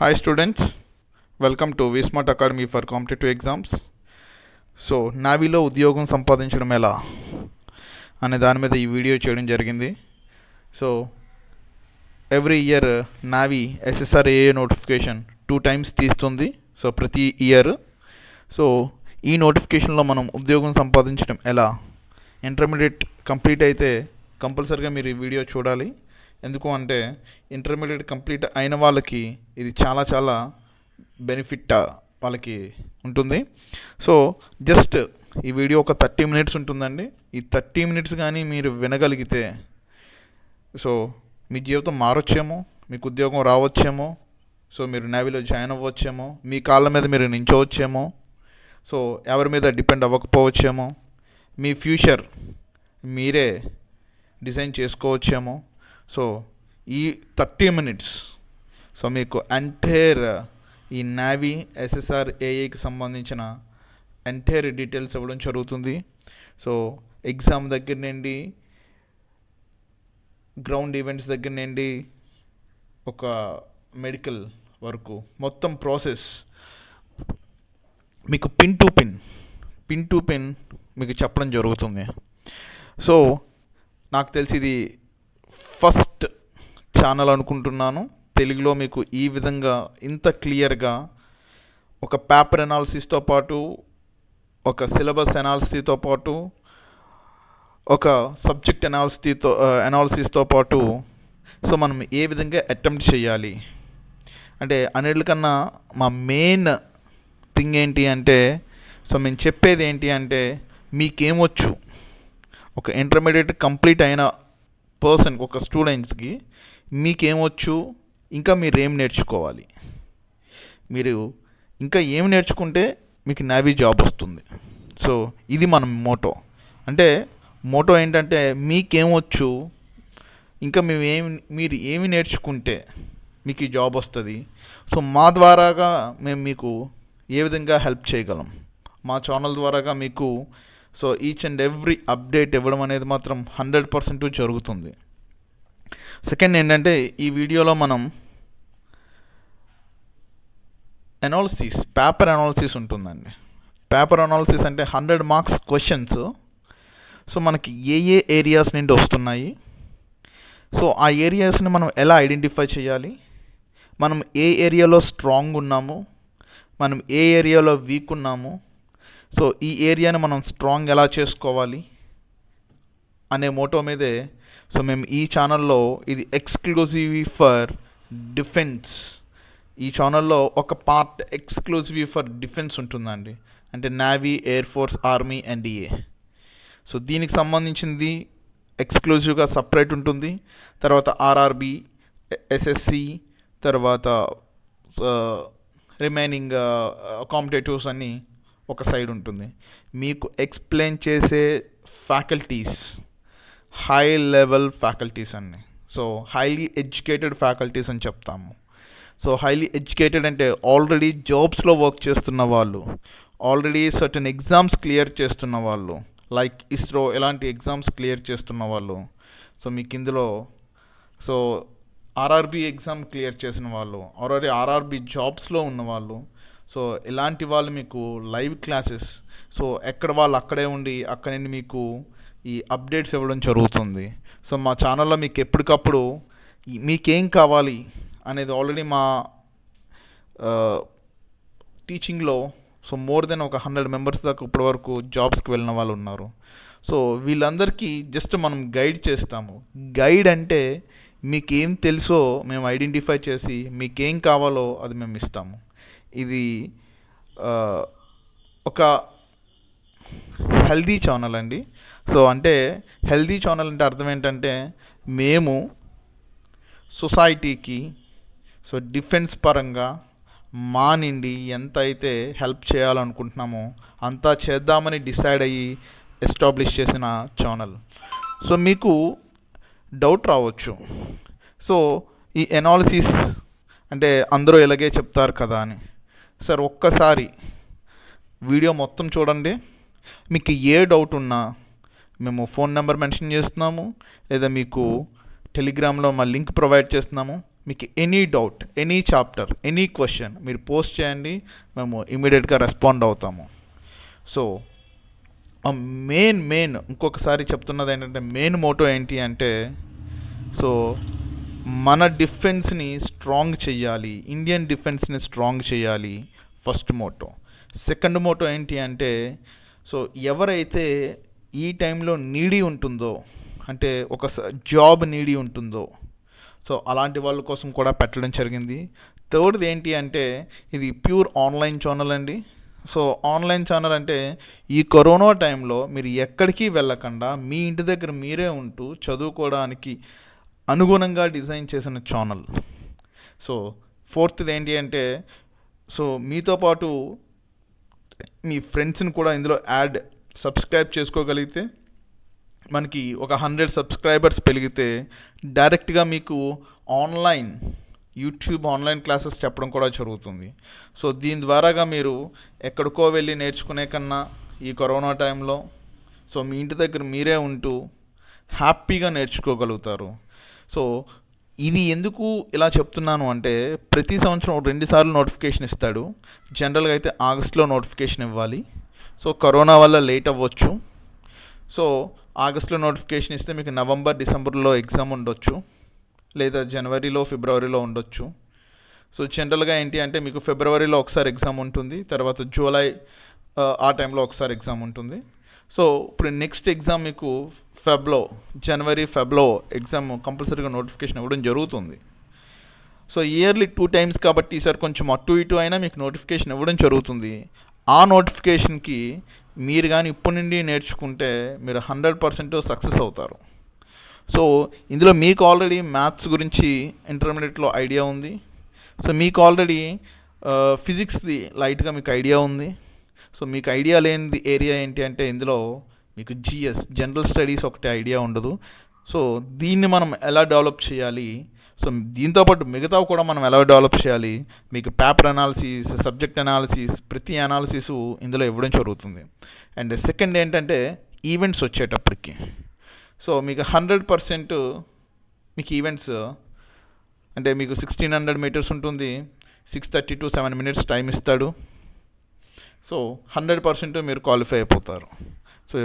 Hi students, welcome to Vsmart Academy for Competitive Exams. So నావీలో ఉద్యోగం సంపాదించడం ఎలా అనే దాని మీద ఈ వీడియో చేయడం జరిగింది. So every year navy SSRAA notification 2 times తీస్తుంది. సో ప్రతి ఇయర్ సో ఈ నోటిఫికేషన్లో మనం ఉద్యోగం సంపాదించడం ఎలా, ఇంటర్మీడియట్ కంప్లీట్ అయితే కంపల్సరీగా మీరు ఈ వీడియో చూడాలి. ఎందుకు అంటే ఇంటర్మీడియట్ కంప్లీట్ అయిన వాళ్ళకి ఇది చాలా బెనిఫిట్ వాళ్ళకి ఉంటుంది. సో జస్ట్ ఈ వీడియో ఒక 30 minutes ఉంటుందండి. ఈ 30 minutes కానీ మీరు వినగలిగితే సో మీ జీవితం మారొచ్చేమో, మీకు ఉద్యోగం రావచ్చేమో, సో మీరు నేవీలో జాయిన్ అవ్వచ్చేమో, మీ కాళ్ళ మీద మీరు నించోవచ్చేమో, సో ఎవరి మీద డిపెండ్ అవ్వకపోవచ్చేమో, మీ ఫ్యూచర్ మీరే డిజైన్ చేసుకోవచ్చేమో. సో ఈ 30 minutes సో మీకు ఎంటైర్ ఈ నావీ SSRAAకి సంబంధించిన ఎంటైర్ డీటెయిల్స్ ఇవ్వడం జరుగుతుంది. సో ఎగ్జామ్ దగ్గర నుండి, గ్రౌండ్ ఈవెంట్స్ దగ్గర నుండి, ఒక మెడికల్ వరకు మొత్తం ప్రాసెస్ మీకు పిన్ టు పిన్ మీకు చెప్పడం జరుగుతుంది. సో నాకు తెలిసి ఇది ఫస్ట్ ఛానల్ అనుకుంటున్నాను తెలుగులో మీకు ఈ విధంగా ఇంత క్లియర్గా ఒక పేపర్ అనాలిసిస్తో పాటు, ఒక సిలబస్ అనాలిసిస్తో పాటు, ఒక సబ్జెక్ట్ అనాలిసిస్తో పాటు సో మనం ఏ విధంగా అటెంప్ట్ చేయాలి అంటే అన్నిటికన్నా మా మెయిన్ థింగ్ ఏంటి అంటే, సో మేము చెప్పేది ఏంటి అంటే మీకేమొచ్చు, ఒక ఇంటర్మీడియట్ కంప్లీట్ అయిన పర్సన్, ఒక స్టూడెంట్స్కి మీకేమొచ్చు, ఇంకా మీరు ఏం నేర్చుకోవాలి, మీరు ఇంకా ఏం నేర్చుకుంటే మీకు నావీ జాబ్ వస్తుంది. సో ఇది మన అంటే మోటో ఏంటంటే మీకేమొచ్చు, ఇంకా మీరు ఏమి నేర్చుకుంటే మీకు ఈ జాబ్ వస్తుంది. సో మా ద్వారాగా మేము మీకు ఏ విధంగా హెల్ప్ చేయగలం, మా ఛానల్ ద్వారాగా మీకు so each and every update ఇవ్వడం అనేది మాత్రం 100% జరుగుతుంది. సెకండ్ ఏంటంటే ఈ వీడియోలో మనం పేపర్ అనాలిసిస్ ఉంటుందండి. పేపర్ అనాలిసిస్ అంటే 100 marks క్వశ్చన్స్. సో మనకి ఏ ఏరియాస్ నుండి వస్తున్నాయి, సో ఆ ఏరియాస్ని మనం ఎలా ఐడెంటిఫై చేయాలి, మనం ఏ ఏరియాలో స్ట్రాంగ్ ఉన్నాము, మనం ఏ ఏరియాలో వీక్ ఉన్నాము, సో ఈ ఏరియాని మనం స్ట్రాంగ్ ఎలా చేసుకోవాలి అనే మోటో మీదే సో మేము ఈ ఛానల్లో, ఇది ఎక్స్క్లూజివ్ ఫర్ డిఫెన్స్, ఈ ఛానల్లో ఒక పార్ట్ ఎక్స్క్లూజివ్ ఫర్ డిఫెన్స్ ఉంటుందండి. అంటే navy, air force, army, NDA. So దీనికి సంబంధించింది ఎక్స్క్లూజివ్గా సపరేట్ ఉంటుంది. తర్వాత RRB, SSC, తర్వాత రిమైనింగ్ కాంపిటేటివ్స్ అన్నీ ఒక సైడ్ ఉంటుంది. మీకు ఎక్స్ప్లెయిన్ చేసే ఫ్యాకల్టీస్ హై లెవెల్ ఫ్యాకల్టీస్ అన్ని, సో హైలీ ఎడ్యుకేటెడ్ ఫ్యాకల్టీస్ అని చెప్తాము. సో హైలీ ఎడ్యుకేటెడ్ అంటే ఆల్రెడీ జాబ్స్లో వర్క్ చేస్తున్న వాళ్ళు, ఆల్రెడీ సర్టన్ ఎగ్జామ్స్ క్లియర్ చేస్తున్న వాళ్ళు, లైక్ ISRO ఇలాంటి ఎగ్జామ్స్ క్లియర్ చేస్తున్న వాళ్ళు. సో మీకు ఇందులో సో RRB ఎగ్జామ్ క్లియర్ చేసిన వాళ్ళు, ఆల్రెడీ RRB జాబ్స్లో ఉన్నవాళ్ళు, సో ఇలాంటి వాళ్ళు మీకు లైవ్ క్లాసెస్, సో ఎక్కడ వాళ్ళు అక్కడే ఉండి అక్కడి నుండి మీకు ఈ అప్డేట్స్ ఇవ్వడం జరుగుతుంది. సో మా ఛానల్లో మీకు ఎప్పటికప్పుడు మీకేం కావాలి అనేది ఆల్రెడీ మా టీచింగ్లో సో మోర్ దెన్ ఒక 100 members దాకా ఇప్పటి వరకు జాబ్స్కి వెళ్ళిన వాళ్ళు ఉన్నారు. సో వీళ్ళందరికీ జస్ట్ మనం గైడ్ చేస్తాము. గైడ్ అంటే మీకేం తెలుసో మేము ఐడెంటిఫై చేసి మీకేం కావాలో అది మేము ఇస్తాము. ఇది ఒక హెల్దీ ఛానల్ అండి. సో అంటే హెల్దీ ఛానల్ అంటే అర్థం ఏంటంటే మేము సొసైటీకి సో డిఫెన్స్ పరంగా మా నుండి ఎంత అయితే హెల్ప్ చేయాలనుకుంటున్నామో అంతా చేద్దామని డిసైడ్ అయ్యి ఎస్టాబ్లిష్ చేసిన ఛానల్. సో మీకు డౌట్ రావచ్చు, సో ఈ ఎనాలిసిస్ అంటే అందరూ ఇలాగే చెప్తారు కదా అని. సార్ ఒక్కసారి వీడియో మొత్తం చూడండి, మీకు ఏ డౌట్ ఉన్నా మేము ఫోన్ నెంబర్ మెన్షన్ చేస్తున్నాము, లేదా మీకు టెలిగ్రామ్లో మా లింక్ ప్రొవైడ్ చేస్తున్నాము. మీకు any doubt, any chapter, any question మీరు పోస్ట్ చేయండి, మేము ఇమీడియట్గా రెస్పాండ్ అవుతాము. సో మెయిన్ ఇంకొకసారి చెప్తున్నది ఏంటంటే, మెయిన్ మోటో ఏంటి అంటే, సో మన డిఫెన్స్ని స్ట్రాంగ్ చేయాలి, ఇండియన్ డిఫెన్స్ని స్ట్రాంగ్ చేయాలి ఫస్ట్ మోటో. సెకండ్ మోటో ఏంటి అంటే, సో ఎవరైతే ఈ టైంలో నీడీ ఉంటుందో, అంటే ఒక జాబ్ నీడీ ఉంటుందో, సో అలాంటి వాళ్ళ కోసం కూడా పెట్టడం జరిగింది. థర్డ్ది ఏంటి అంటే, ఇది ప్యూర్ ఆన్లైన్ ఛానల్ అండి. సో ఆన్లైన్ ఛానల్ అంటే ఈ కరోనా టైంలో మీరు ఎక్కడికి వెళ్ళకుండా మీ ఇంటి దగ్గర మీరే ఉంటూ చదువుకోవడానికి అనుగుణంగా డిజైన్ చేసిన ఛానల్. సో ఫోర్త్ది ఏంటి అంటే, సో మీతో పాటు మీ ఫ్రెండ్స్ని కూడా ఇందులో సబ్స్క్రైబ్ చేసుకోగలిగితే, మనకి ఒక 100 సబ్స్క్రైబర్స్ పెరిగితే డైరెక్ట్గా మీకు యూట్యూబ్ ఆన్లైన్ క్లాసెస్ చెప్పడం కూడా జరుగుతుంది. సో దీని ద్వారాగా మీరు ఎక్కడికో వెళ్ళి నేర్చుకునే కన్నా ఈ కరోనా టైంలో సో మీ ఇంటి దగ్గర మీరే ఉంటూ హ్యాపీగా నేర్చుకోగలుగుతారు. సో ఇది ఎందుకు ఇలా చెప్తున్నాను అంటే, ప్రతి సంవత్సరం 2 సార్లు నోటిఫికేషన్ ఇస్తాడు. జనరల్గా అయితే ఆగస్ట్లో నోటిఫికేషన్ ఇవ్వాలి. సో కరోనా వల్ల లేట్ అవ్వచ్చు. సో ఆగస్ట్లో నోటిఫికేషన్ ఇస్తే మీకు నవంబర్, డిసెంబర్లో ఎగ్జామ్ ఉండొచ్చు, లేదా జనవరిలో, ఫిబ్రవరిలో ఉండొచ్చు. సో జనరల్గా ఏంటి అంటే, మీకు ఫిబ్రవరిలో ఒకసారి ఎగ్జామ్ ఉంటుంది, తర్వాత జూలై ఆ టైంలో ఒకసారి ఎగ్జామ్ ఉంటుంది. సో ఇప్పుడు నెక్స్ట్ ఎగ్జామ్ మీకు జనవరి ఫెబ్లో ఎగ్జామ్ కంపల్సరీగా నోటిఫికేషన్ ఇవ్వడం జరుగుతుంది. సో ఇయర్లీ 2 టైమ్స్ కాబట్టి ఈసారి కొంచెం అటు ఇటు అయినా మీకు నోటిఫికేషన్ ఇవ్వడం జరుగుతుంది. ఆ నోటిఫికేషన్కి మీరు కానీ ఇప్పటి నుండి నేర్చుకుంటే మీరు 100% సక్సెస్ అవుతారు. సో ఇందులో మీకు ఆల్రెడీ మ్యాథ్స్ గురించి ఇంటర్మీడియట్లో ఐడియా ఉంది. సో మీకు ఆల్రెడీ ఫిజిక్స్ది లైట్గా మీకు ఐడియా ఉంది. సో మీకు ఐడియా లేనిది ఏరియా ఏంటి అంటే, ఇందులో మీకు జనరల్ స్టడీస్ ఒకటి ఐడియా ఉండదు. సో దీన్ని మనం ఎలా డెవలప్ చేయాలి, సో దీంతోపాటు మిగతా కూడా మనం ఎలా డెవలప్ చేయాలి, మీకు పేపర్ అనాలిసిస్, సబ్జెక్ట్ అనాలిసిస్, ప్రతి అనాలిసిస్ ఇందులో ఇవ్వడం జరుగుతుంది. అండ్ సెకండ్ ఏంటంటే, ఈవెంట్స్ వచ్చేటప్పటికి సో మీకు 100% మీకు ఈవెంట్స్ అంటే మీకు 1600 మీటర్స్ ఉంటుంది, 6:30 to 7 minutes టైం ఇస్తాడు. సో 100% మీరు క్వాలిఫై అయిపోతారు. సో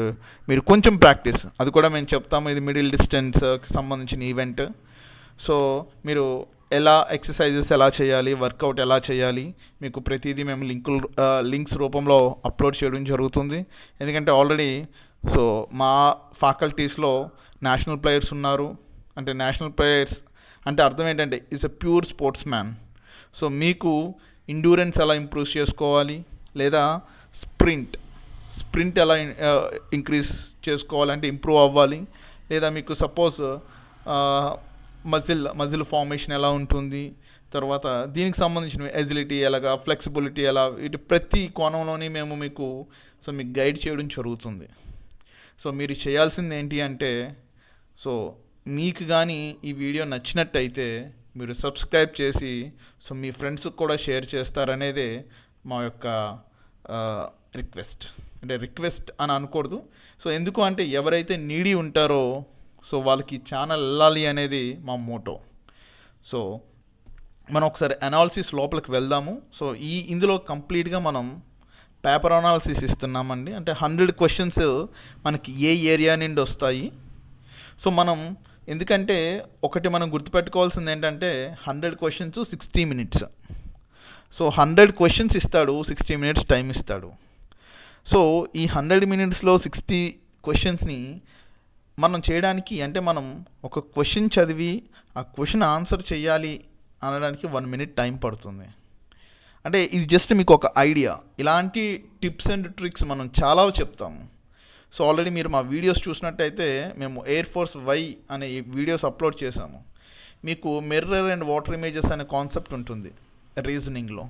మీరు కొంచెం ప్రాక్టీస్, అది కూడా మేము చెప్తాము, ఇది మిడిల్ డిస్టెన్స్కి సంబంధించిన ఈవెంట్. సో మీరు ఎక్సర్సైజెస్ ఎలా చేయాలి, వర్కౌట్ ఎలా చేయాలి, మీకు ప్రతిదీ మేము లింక్స్ రూపంలో అప్లోడ్ చేయడం జరుగుతుంది. ఎందుకంటే ఆల్రెడీ సో మా ఫ్యాకల్టీస్లో నేషనల్ ప్లేయర్స్ ఉన్నారు. అంటే నేషనల్ ప్లేయర్స్ అంటే అర్థం ఏంటంటే, is a pure sports man. So మీకు ఎండ్యూరెన్స్ ఎలా ఇంప్రూవ్ చేసుకోవాలి, లేదా స్ప్రింట్ ఎలా చేసుకోవాలంటే ఇంప్రూవ్ అవ్వాలి, లేదా మీకు సపోజ్ మజిల్ ఫార్మేషన్ ఎలా ఉంటుంది, తర్వాత దీనికి సంబంధించిన ఎజిలిటీ ఎలాగా, ఫ్లెక్సిబిలిటీ ఎలా, ఇటు ప్రతి కోణంలోని మేము మీకు గైడ్ చేయడం జరుగుతుంది. సో మీరు చేయాల్సింది ఏంటి అంటే, సో మీకు కానీ ఈ వీడియో నచ్చినట్టయితే మీరు సబ్స్క్రైబ్ చేసి సో మీ ఫ్రెండ్స్కి కూడా షేర్ చేస్తారనేదే మా యొక్క రిక్వెస్ట్ అని అనకూడదు. సో ఎందుకు అంటే, ఎవరైతే నీడీ ఉంటారో సో వాళ్ళకి ఛానల్ వెళ్ళాలి అనేది మా మోటో. సో మనం ఒకసారి అనాలిసిస్ లోపలికి వెళ్దాము. సో ఇందులో కంప్లీట్గా మనం పేపర్ అనాలిసిస్ ఇస్తున్నామండి. అంటే 100 క్వశ్చన్స్ మనకి ఏ ఏరియా నుండి వస్తాయి. సో ఎందుకంటే ఒకటి మనం గుర్తుపెట్టుకోవాల్సింది ఏంటంటే, 100 క్వశ్చన్స్ 60 minutes. సో 100 క్వశ్చన్స్ ఇస్తాడు, 60 minutes టైం ఇస్తాడు. సో ఈ 100 minutesలో 60 క్వశ్చన్స్ని మనం చేయడానికి, అంటే మనం ఒక క్వశ్చన్ చదివి ఆ క్వశ్చన్ ఆన్సర్ చేయాలి అనడానికి 1 minute టైం పడుతుంది. అంటే ఇది జస్ట్ మీకు ఒక ఐడియా. ఇలాంటి టిప్స్ అండ్ ట్రిక్స్ మనం చాలా చెప్తాము. సో ఆల్రెడీ మీరు మా వీడియోస్ చూసినట్టయితే మేము ఎయిర్ ఫోర్స్ వై అనే వీడియోస్ అప్లోడ్ చేశాము. మీకు మిర్రర్ అండ్ వాటర్ ఇమేజెస్ అనే కాన్సెప్ట్ ఉంటుంది రీజనింగ్లో.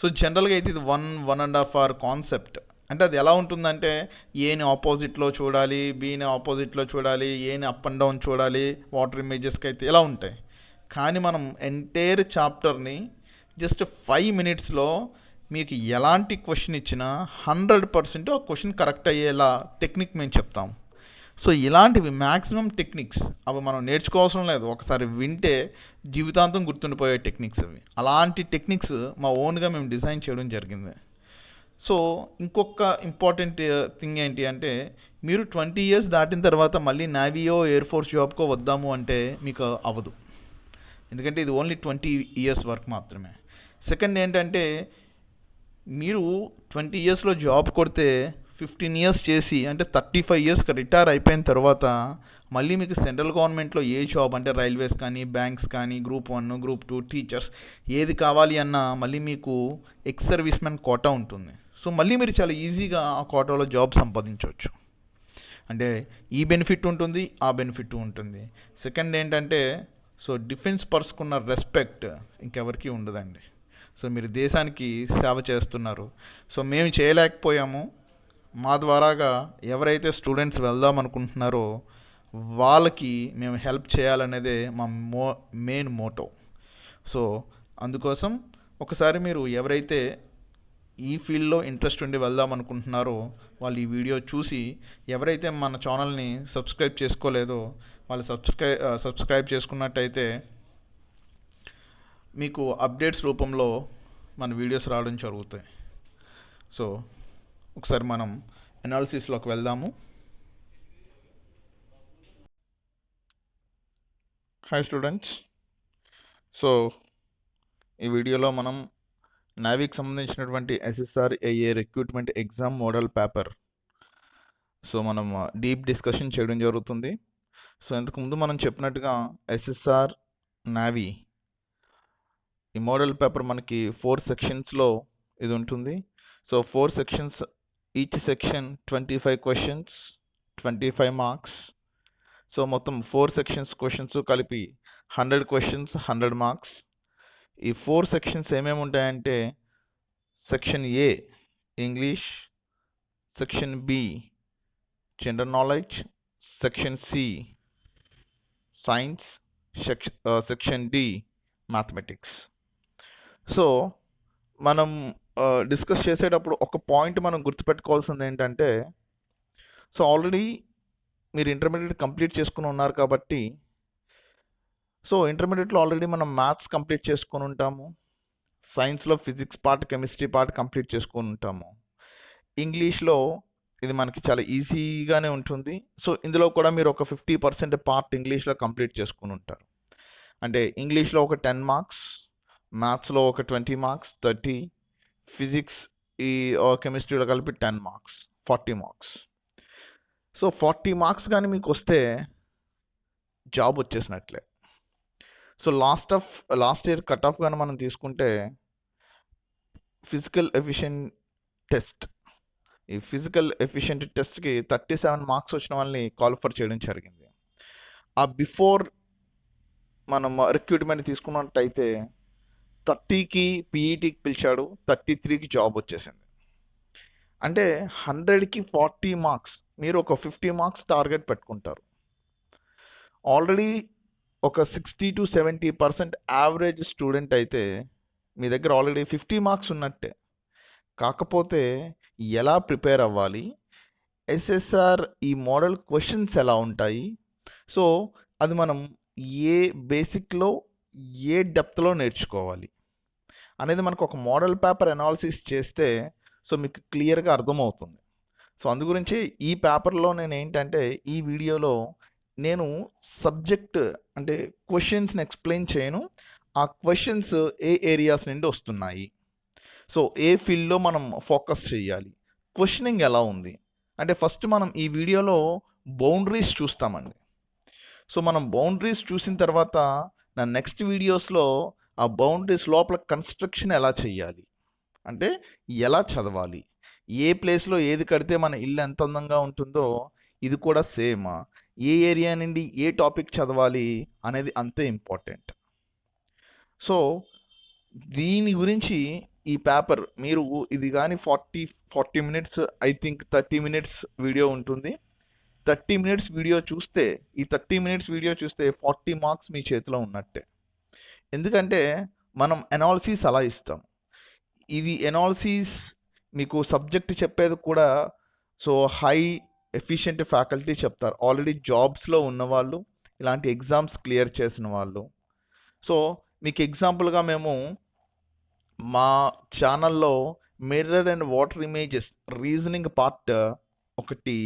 సో జనరల్గా అయితే ఇది 1.5 hour కాన్సెప్ట్. అంటే అది ఎలా ఉంటుందంటే, ఏని ఆపోజిట్లో చూడాలి, బీని ఆపోజిట్లో చూడాలి, ఏని అప్ అండ్ డౌన్ చూడాలి, వాటర్ ఇమేజెస్కి అయితే ఇలా ఉంటాయి. కానీ మనం ఎంటైర్ చాప్టర్ని జస్ట్ 5 minutesలో మీకు ఎలాంటి క్వశ్చన్ ఇచ్చినా 100% ఆ క్వశ్చన్ కరెక్ట్ అయ్యేలా టెక్నిక్ మేము చెప్తాం. సో ఇలాంటివి మ్యాక్సిమం టెక్నిక్స్ అవి మనం నేర్చుకోవాల్సిన లేదు, ఒకసారి వింటే జీవితాంతం గుర్తుండిపోయే టెక్నిక్స్ అవి. అలాంటి టెక్నిక్స్ మా ఓన్గా మేము డిజైన్ చేయడం జరిగింది. సో ఇంకొక ఇంపార్టెంట్ థింగ్ ఏంటి అంటే, మీరు 20 years దాటిన తర్వాత మళ్ళీ నేవీయో ఎయిర్ ఫోర్స్ జాబ్కో వద్దాము అంటే మీకు అవ్వదు, ఎందుకంటే ఇది ఓన్లీ 20 years వర్క్ మాత్రమే. సెకండ్ ఏంటంటే, మీరు 20 yearsలో జాబ్ కొడితే 15 years చేసి అంటే 35 yearsకి రిటైర్ అయిపోయిన తర్వాత మళ్ళీ మీకు సెంట్రల్ గవర్నమెంట్లో ఏ జాబ్ అంటే రైల్వేస్ కానీ, బ్యాంక్స్ కానీ, గ్రూప్ 1, గ్రూప్ 2, టీచర్స్ ఏది కావాలి అన్నా మళ్ళీ మీకు ఎక్స్ సర్వీస్ మ్యాన్ కోటా ఉంటుంది. సో మళ్ళీ మీరు చాలా ఈజీగా ఆ కోటాలో జాబ్ సంపాదించవచ్చు. అంటే ఈ బెనిఫిట్ ఉంటుంది, ఆ బెనిఫిట్ ఉంటుంది. సెకండ్ ఏంటంటే, సో డిఫెన్స్ పర్స్కున్న రెస్పెక్ట్ ఇంకెవరికి ఉండదండి. సో మీరు దేశానికి సేవ చేస్తున్నారు. సో మేము చేయలేకపోయాము, మా ద్వారాగా ఎవరైతే స్టూడెంట్స్ వెళ్దాం అనుకుంటున్నారో వాళ్ళకి మేము హెల్ప్ చేయాలనేదే మా మెయిన్ మోటో. సో అందుకోసం ఒకసారి మీరు ఎవరైతే ఈ ఫీల్డ్లో ఇంట్రెస్ట్ ఉండి వెళ్దాం అనుకుంటున్నారో వాళ్ళు ఈ వీడియో చూసి, ఎవరైతే మన ఛానల్ని సబ్స్క్రైబ్ చేసుకోలేదో వాళ్ళు సబ్స్క్రైబ్ చేసుకున్నట్టయితే మీకు అప్డేట్స్ రూపంలో మన వీడియోస్ రావడం జరుగుతాయి. సో ఒకసారి మనం అనాలిసిస్లోకి వెళ్దాము. Hi students. సో ఈ వీడియోలో మనం నావీకి సంబంధించినటువంటి ఎస్ఎస్ఆర్ ఏఏ recruitment exam model paper so మనం డీప్ డిస్కషన్ చేయడం జరుగుతుంది. సో ఇంతకుముందు మనం చెప్పినట్టుగా ఎస్ఎస్ఆర్ నావీ ఈ మోడల్ పేపర్ మనకి 4 సెక్షన్స్లో ఇది ఉంటుంది. So 4 sections, each section 25 questions, 25 marks. So మొత్తం 4 సెక్షన్స్ క్వశ్చన్స్ కలిపి 100 క్వశ్చన్స్, 100 మార్క్స్. ఈ 4 సెక్షన్స్ ఏమేమి ఉంటాయంటే, section A English, section B general knowledge, section C science, section D mathematics. So మనం డిస్కస్ చేసేటప్పుడు ఒక పాయింట్ మనం గుర్తుపెట్టుకోవాల్సింది ఏంటంటే, సో ఆల్రెడీ మీరు ఇంటర్మీడియట్ కంప్లీట్ చేసుకుని ఉన్నారు కాబట్టి, సో ఇంటర్మీడియట్లో ఆల్రెడీ మనం మ్యాథ్స్ కంప్లీట్ చేసుకొని ఉంటాము, సైన్స్లో physics part, chemistry part complete చేసుకొని ఉంటాము, ఇంగ్లీష్లో ఇది మనకి చాలా ఈజీగానే ఉంటుంది. సో ఇందులో కూడా మీరు ఒక 50% పార్ట్ ఇంగ్లీష్లో కంప్లీట్ చేసుకుని ఉంటారు. అంటే ఇంగ్లీష్లో ఒక 10 మార్క్స్, మ్యాథ్స్లో ఒక 20 మార్క్స్ 30, ఫిజిక్స్ ఈ కెమిస్ట్రీలో కలిపి 10 మార్క్స్ 40 మార్క్స్. సో 40 మార్క్స్ కానీ మీకు వస్తే జాబ్ వచ్చేసినట్లే. So last year cut off కానీ మనం తీసుకుంటే, ఫిజికల్ ఎఫిషియెంట్ టెస్ట్, ఈ ఫిజికల్ ఎఫిషియెంట్ టెస్ట్కి 37 మార్క్స్ వచ్చిన వాళ్ళని క్వాలిఫై చేయడం జరిగింది. ఆ బిఫోర్ మనం రిక్రూట్మెంట్ తీసుకున్నట్టయితే 30కి పీఈటీకి పిలిచాడు, 33కి జాబ్ వచ్చేసింది. అంటే 100కి 40 మార్క్స్, మీరు ఒక 50 మార్క్స్ టార్గెట్ పెట్టుకుంటారు. ఆల్రెడీ ఒక 60 to 70% యావరేజ్ స్టూడెంట్ అయితే మీ దగ్గర ఆల్రెడీ 50 మార్క్స్ ఉన్నట్టే. కాకపోతే ఎలా ప్రిపేర్ అవ్వాలి, ఎస్ఎస్ఆర్ ఈ మోడల్ క్వశ్చన్స్ ఎలా ఉంటాయి, సో అది మనం ఏ బేసిక్లో ఏ డెప్త్లో నేర్చుకోవాలి అనేది మనకు ఒక మోడల్ పేపర్ అనాలిసిస్ చేస్తే సో మీకు క్లియర్గా అర్థమవుతుంది. సో అందు గురించి ఈ పేపర్లో నేను ఏంటంటే, ఈ వీడియోలో నేను సబ్జెక్ట్ అంటే క్వశ్చన్స్ని ఎక్స్ప్లెయిన్ చేయను, ఆ క్వశ్చన్స్ ఏ ఏరియాస్ నుండి వస్తున్నాయి, సో ఏ ఫీల్డ్లో మనం ఫోకస్ చేయాలి, క్వశ్చనింగ్ ఎలా ఉంది అంటే, ఫస్ట్ మనం ఈ వీడియోలో బౌండరీస్ చూస్తామండి. సో మనం బౌండరీస్ చూసిన తర్వాత నా నెక్స్ట్ వీడియోస్లో ఆ బౌండరీస్ లోపల కన్స్ట్రక్షన్ ఎలా చేయాలి అంటే, ఎలా చదవాలి, ఏ ప్లేస్లో ఏది కడితే మన ఇల్లు ఎంత అందంగా ఉంటుందో ఇది కూడా సేమ్, ఏ ఏరియా నుండి ఏ టాపిక్ చదవాలి అనేది అంతే ఇంపార్టెంట్. సో దీని గురించి ఈ పేపర్ మీరు ఇది కానీ 40 minutes, I think 30 minutes video ఉంటుంది. 30 మినిట్స్ వీడియో చూస్తే, ఈ 30 మినిట్స్ వీడియో చూస్తే 40 మార్క్స్ మీ చేతిలో ఉన్నట్టే. ఎందుకంటే మనం అనాలిసిస్ అలా ఇస్తాం. ఇది అనాలిసిస్ మీకు సబ్జెక్ట్ చెప్పేది కూడా సో హై ఎఫిషియెంట్ ఫ్యాకల్టీ చెప్తారు, ఆల్రెడీ జాబ్స్లో ఉన్నవాళ్ళు, ఇలాంటి ఎగ్జామ్స్ క్లియర్ చేసిన వాళ్ళు. సో మీకు ఎగ్జాంపుల్గా మేము మా ఛానల్లో mirror and water images reasoning part ఒకటి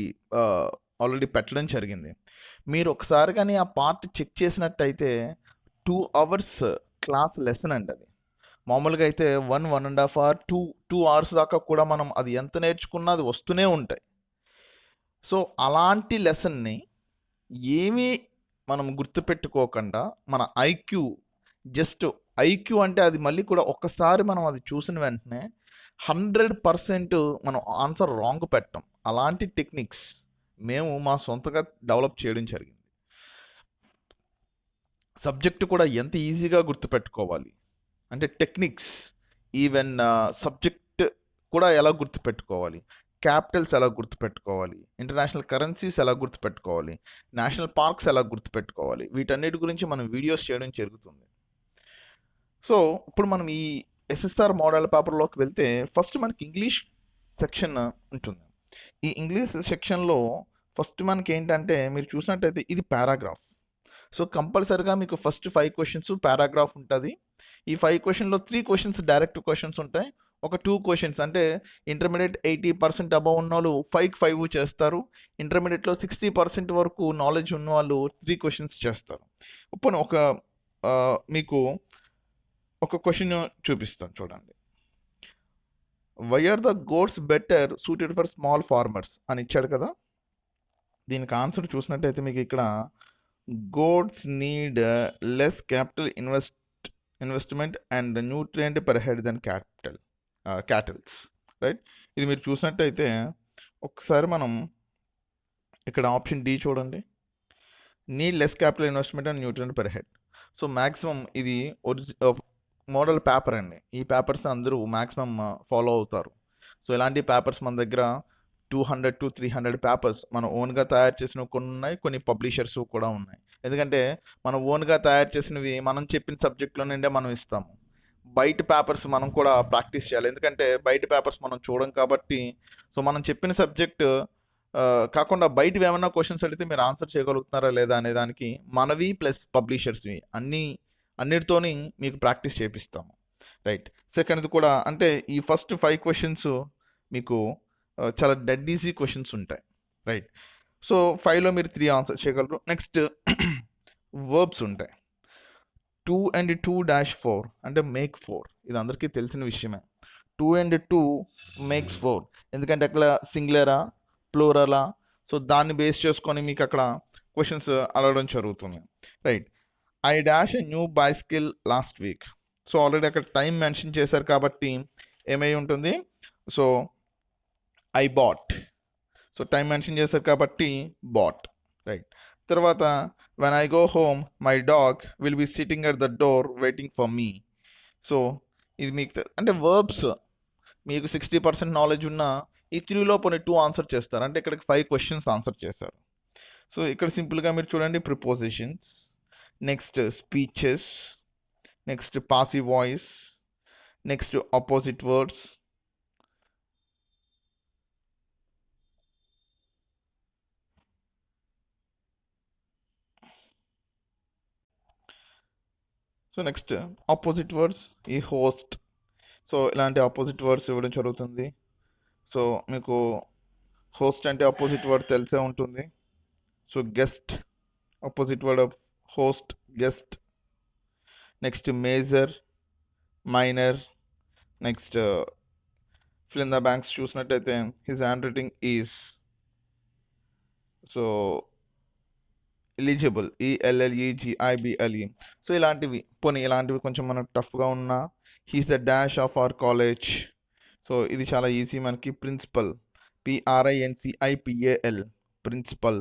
ఆల్రెడీ పెట్టడం జరిగింది. మీరు ఒకసారి కానీ ఆ పార్ట్ చెక్ చేసినట్టయితే 2 hours క్లాస్ లెసన్ అండి అది. మామూలుగా అయితే 1.5 hour 2 hours దాకా కూడా మనం అది ఎంత నేర్చుకున్నా అది వస్తూనే ఉంటాయి. సో అలాంటి లెసన్ని ఏమీ మనం గుర్తుపెట్టుకోకుండా మన ఐక్యూ, జస్ట్ ఐక్యూ అంటే అది మళ్ళీ కూడా ఒక్కసారి మనం అది చూసిన వెంటనే 100% మనం ఆన్సర్ రాంగ్ పెట్టం. అలాంటి టెక్నిక్స్ మేము మా సొంతగా డెవలప్ చేయడం జరిగింది. సబ్జెక్ట్ కూడా ఎంత ఈజీగా గుర్తుపెట్టుకోవాలి అంటే టెక్నిక్స్, ఈవెన్ సబ్జెక్ట్ కూడా ఎలా గుర్తుపెట్టుకోవాలి, క్యాపిటల్స్ ఎలా గుర్తుపెట్టుకోవాలి, ఇంటర్నేషనల్ కరెన్సీస్ ఎలా గుర్తుపెట్టుకోవాలి, నేషనల్ పార్క్స్ ఎలా గుర్తుపెట్టుకోవాలి, వీటన్నిటి గురించి మనం వీడియోస్ చేయడం జరుగుతుంది. సో ఇప్పుడు మనం ఈ ఎస్ఎస్ఆర్ మోడల్ పేపర్లోకి వెళ్తే ఫస్ట్ మనకి ఇంగ్లీష్ సెక్షన్ ఉంటుంది. ఈ ఇంగ్లీష్ సెక్షన్లో ఫస్ట్ మనకి ఏంటంటే మీరు చూసినట్టయితే ఇది పారాగ్రాఫ్. సో కంపల్సరిగా మీకు ఫస్ట్ 5 క్వశ్చన్స్ పారాగ్రాఫ్ ఉంటుంది. ఈ 5 క్వశ్చన్లో 3 క్వశ్చన్స్ డైరెక్ట్ క్వశ్చన్స్ ఉంటాయి. ఒక 2 క్వశ్చన్స్ అంటే ఇంటర్మీడియట్ 80% అబవ్ ఉన్న వాళ్ళు 5కి 5 చేస్తారు. ఇంటర్మీడియట్లో 60% వరకు నాలెడ్జ్ ఉన్న వాళ్ళు 3 క్వశ్చన్స్ చేస్తారు. ఇప్పుడు మీకు ఒక క్వశ్చన్ చూపిస్తాను చూడండి. Why are the goats better suited for small farmers అని ఇచ్చాడు కదా. దీనికి ఆన్సర్ చూసినట్టయితే మీకు ఇక్కడ goats need less capital investment and nutrient per head than cattles, right. ఇది మీరు చూసినట్టయితే ఒకసారి మనం ఇక్కడ ఆప్షన్ డి చూడండి, need less capital investment and nutrient per head. So maximum ఇది మోడల్ పేపర్ అండి. ఈ పేపర్స్ అందరూ మ్యాక్సిమం ఫాలో అవుతారు. సో ఇలాంటి పేపర్స్ మన దగ్గర 200 to 300 పేపర్స్ మనం ఓన్గా తయారు చేసినవి కొన్ని ఉన్నాయి, కొన్ని పబ్లిషర్స్ కూడా ఉన్నాయి. ఎందుకంటే మనం ఓన్గా తయారు చేసినవి మనం చెప్పిన సబ్జెక్ట్లో నుండే మనం ఇస్తాము. బయట పేపర్స్ మనం కూడా ప్రాక్టీస్ చేయాలి, ఎందుకంటే బయట పేపర్స్ మనం చూడం కాబట్టి. సో మనం చెప్పిన సబ్జెక్ట్ కాకుండా బయటవి ఏమన్నా క్వశ్చన్స్ అడిగితే మీరు ఆన్సర్ చేయగలుగుతున్నారా లేదా అనే దానికి మనవి ప్లస్ పబ్లిషర్స్వి అన్నిటితోని మీకు ప్రాక్టీస్ చేపిస్తాము, రైట్. సెకండ్ది కూడా అంటే ఈ ఫస్ట్ 5 క్వశ్చన్స్ మీకు చాలా డెడ్ ఈజీ క్వశ్చన్స్ ఉంటాయి, రైట్. సో 5లో మీరు 3 ఆన్సర్ చేయగలరు. నెక్స్ట్ వర్బ్స్ ఉంటాయి. 2 and 2-4 అంటే మేక్ 4, ఇది అందరికీ తెలిసిన విషయమే. 2 and 2 మేక్స్ 4, ఎందుకంటే అక్కడ సింగులరా ప్లూరలా, సో దాన్ని బేస్ చేసుకొని మీకు అక్కడ క్వశ్చన్స్ అడగడం జరుగుతుంది, right. I dash a new bicycle last week. So already అక్కడ టైం మెన్షన్ చేశారు కాబట్టి ఏమై ఉంటుంది, so I bought. So time mention చేశారు కాబట్టి బాట్, రైట్. తర్వాత when I go home my dog will be sitting at the door waiting for me. So ఇది మీకు అంటే వర్బ్స్ మీకు 60% నాలెడ్జ్ ఉన్న ఈ 3లో పోనీ 2 ఆన్సర్ చేస్తారు, అంటే ఇక్కడికి 5 క్వశ్చన్స్ ఆన్సర్ చేశారు. సో ఇక్కడ సింపుల్గా మీరు చూడండి, prepositions, next speeches, next passive voice, next opposite words, so next opposite words ఈ హోస్ట్. సో ఇలాంటి ఆపోజిట్ వర్డ్స్ ఇవ్వడం జరుగుతుంది. సో మీకు హోస్ట్ అంటే ఆపోజిట్ వర్డ్ తెలిసే ఉంటుంది. So guest, opposite word of host guest. Next major, minor. Next fill in the blanks చూసినట్టయితే his hand writing is, so eligible, ELLEGIBLE. So ఇలాంటివి పోనీ ఇలాంటివి కొంచెం మనకు టఫ్గా ఉన్నా, he's the dash of our college. So ఇది చాలా ఈజీ మనకి. Principal, PRINCIPAL, principal,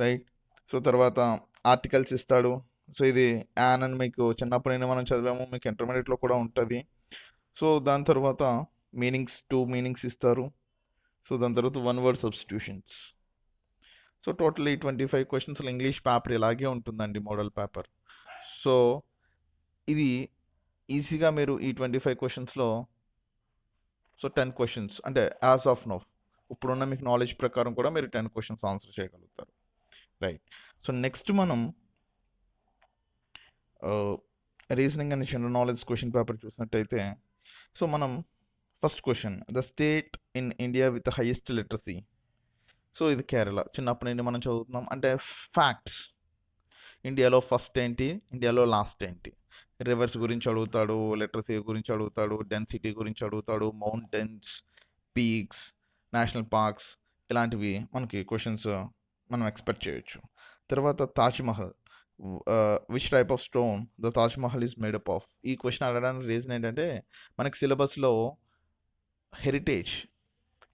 right. So తర్వాత ఆర్టికల్స్ ఇస్తాడు. సో ఇది యాన్ అని మీకు చిన్నప్పుడు మనం చదివాము, మీకు ఇంటర్మీడియట్లో కూడా ఉంటుంది. సో దాని తర్వాత మీనింగ్స్ 2 మీనింగ్స్ ఇస్తారు. సో దాని తర్వాత 1 word సబ్స్టిట్యూషన్స్. సో టోటల్లీ 25 క్వశ్చన్స్లో ఇంగ్లీష్ పేపర్ ఇలాగే ఉంటుందండి, మోడల్ పేపర్. సో ఇది ఈజీగా మీరు ఈ 25 క్వశ్చన్స్లో సో 10 క్వశ్చన్స్ అంటే యాజ్ ఆఫ్ నౌ ఇప్పుడున్న మీకు నాలెడ్జ్ ప్రకారం కూడా మీరు 10 క్వశ్చన్స్ ఆన్సర్ చేయగలుగుతారు. రైట్. సో నెక్స్ట్ మనం reasoning and general knowledge question paper చూసినట్టయితే, సో మనం first question, the state in India with highest literacy. So ఇది కేరళ. చిన్నప్పటి నుండి మనం చదువుతున్నాం. అంటే ఫ్యాక్ట్స్, ఇండియాలో ఫస్ట్ ఏంటి, ఇండియాలో లాస్ట్ ఏంటి, రివర్స్ గురించి అడుగుతాడు, లిటరసీ గురించి అడుగుతాడు, డెన్సిటీ గురించి అడుగుతాడు, మౌంటైన్స్, పీక్స్, నేషనల్ పార్క్స్, ఇలాంటివి మనకి క్వశ్చన్స్ మనం ఎక్స్పెక్ట్ చేయొచ్చు. తర్వాత Taj Mahal, which type of stone the Taj Mahal is made up of. ఈ క్వశ్చన్ అడగడానికి రీజన్ ఏంటంటే మనకి సిలబస్లో హెరిటేజ్,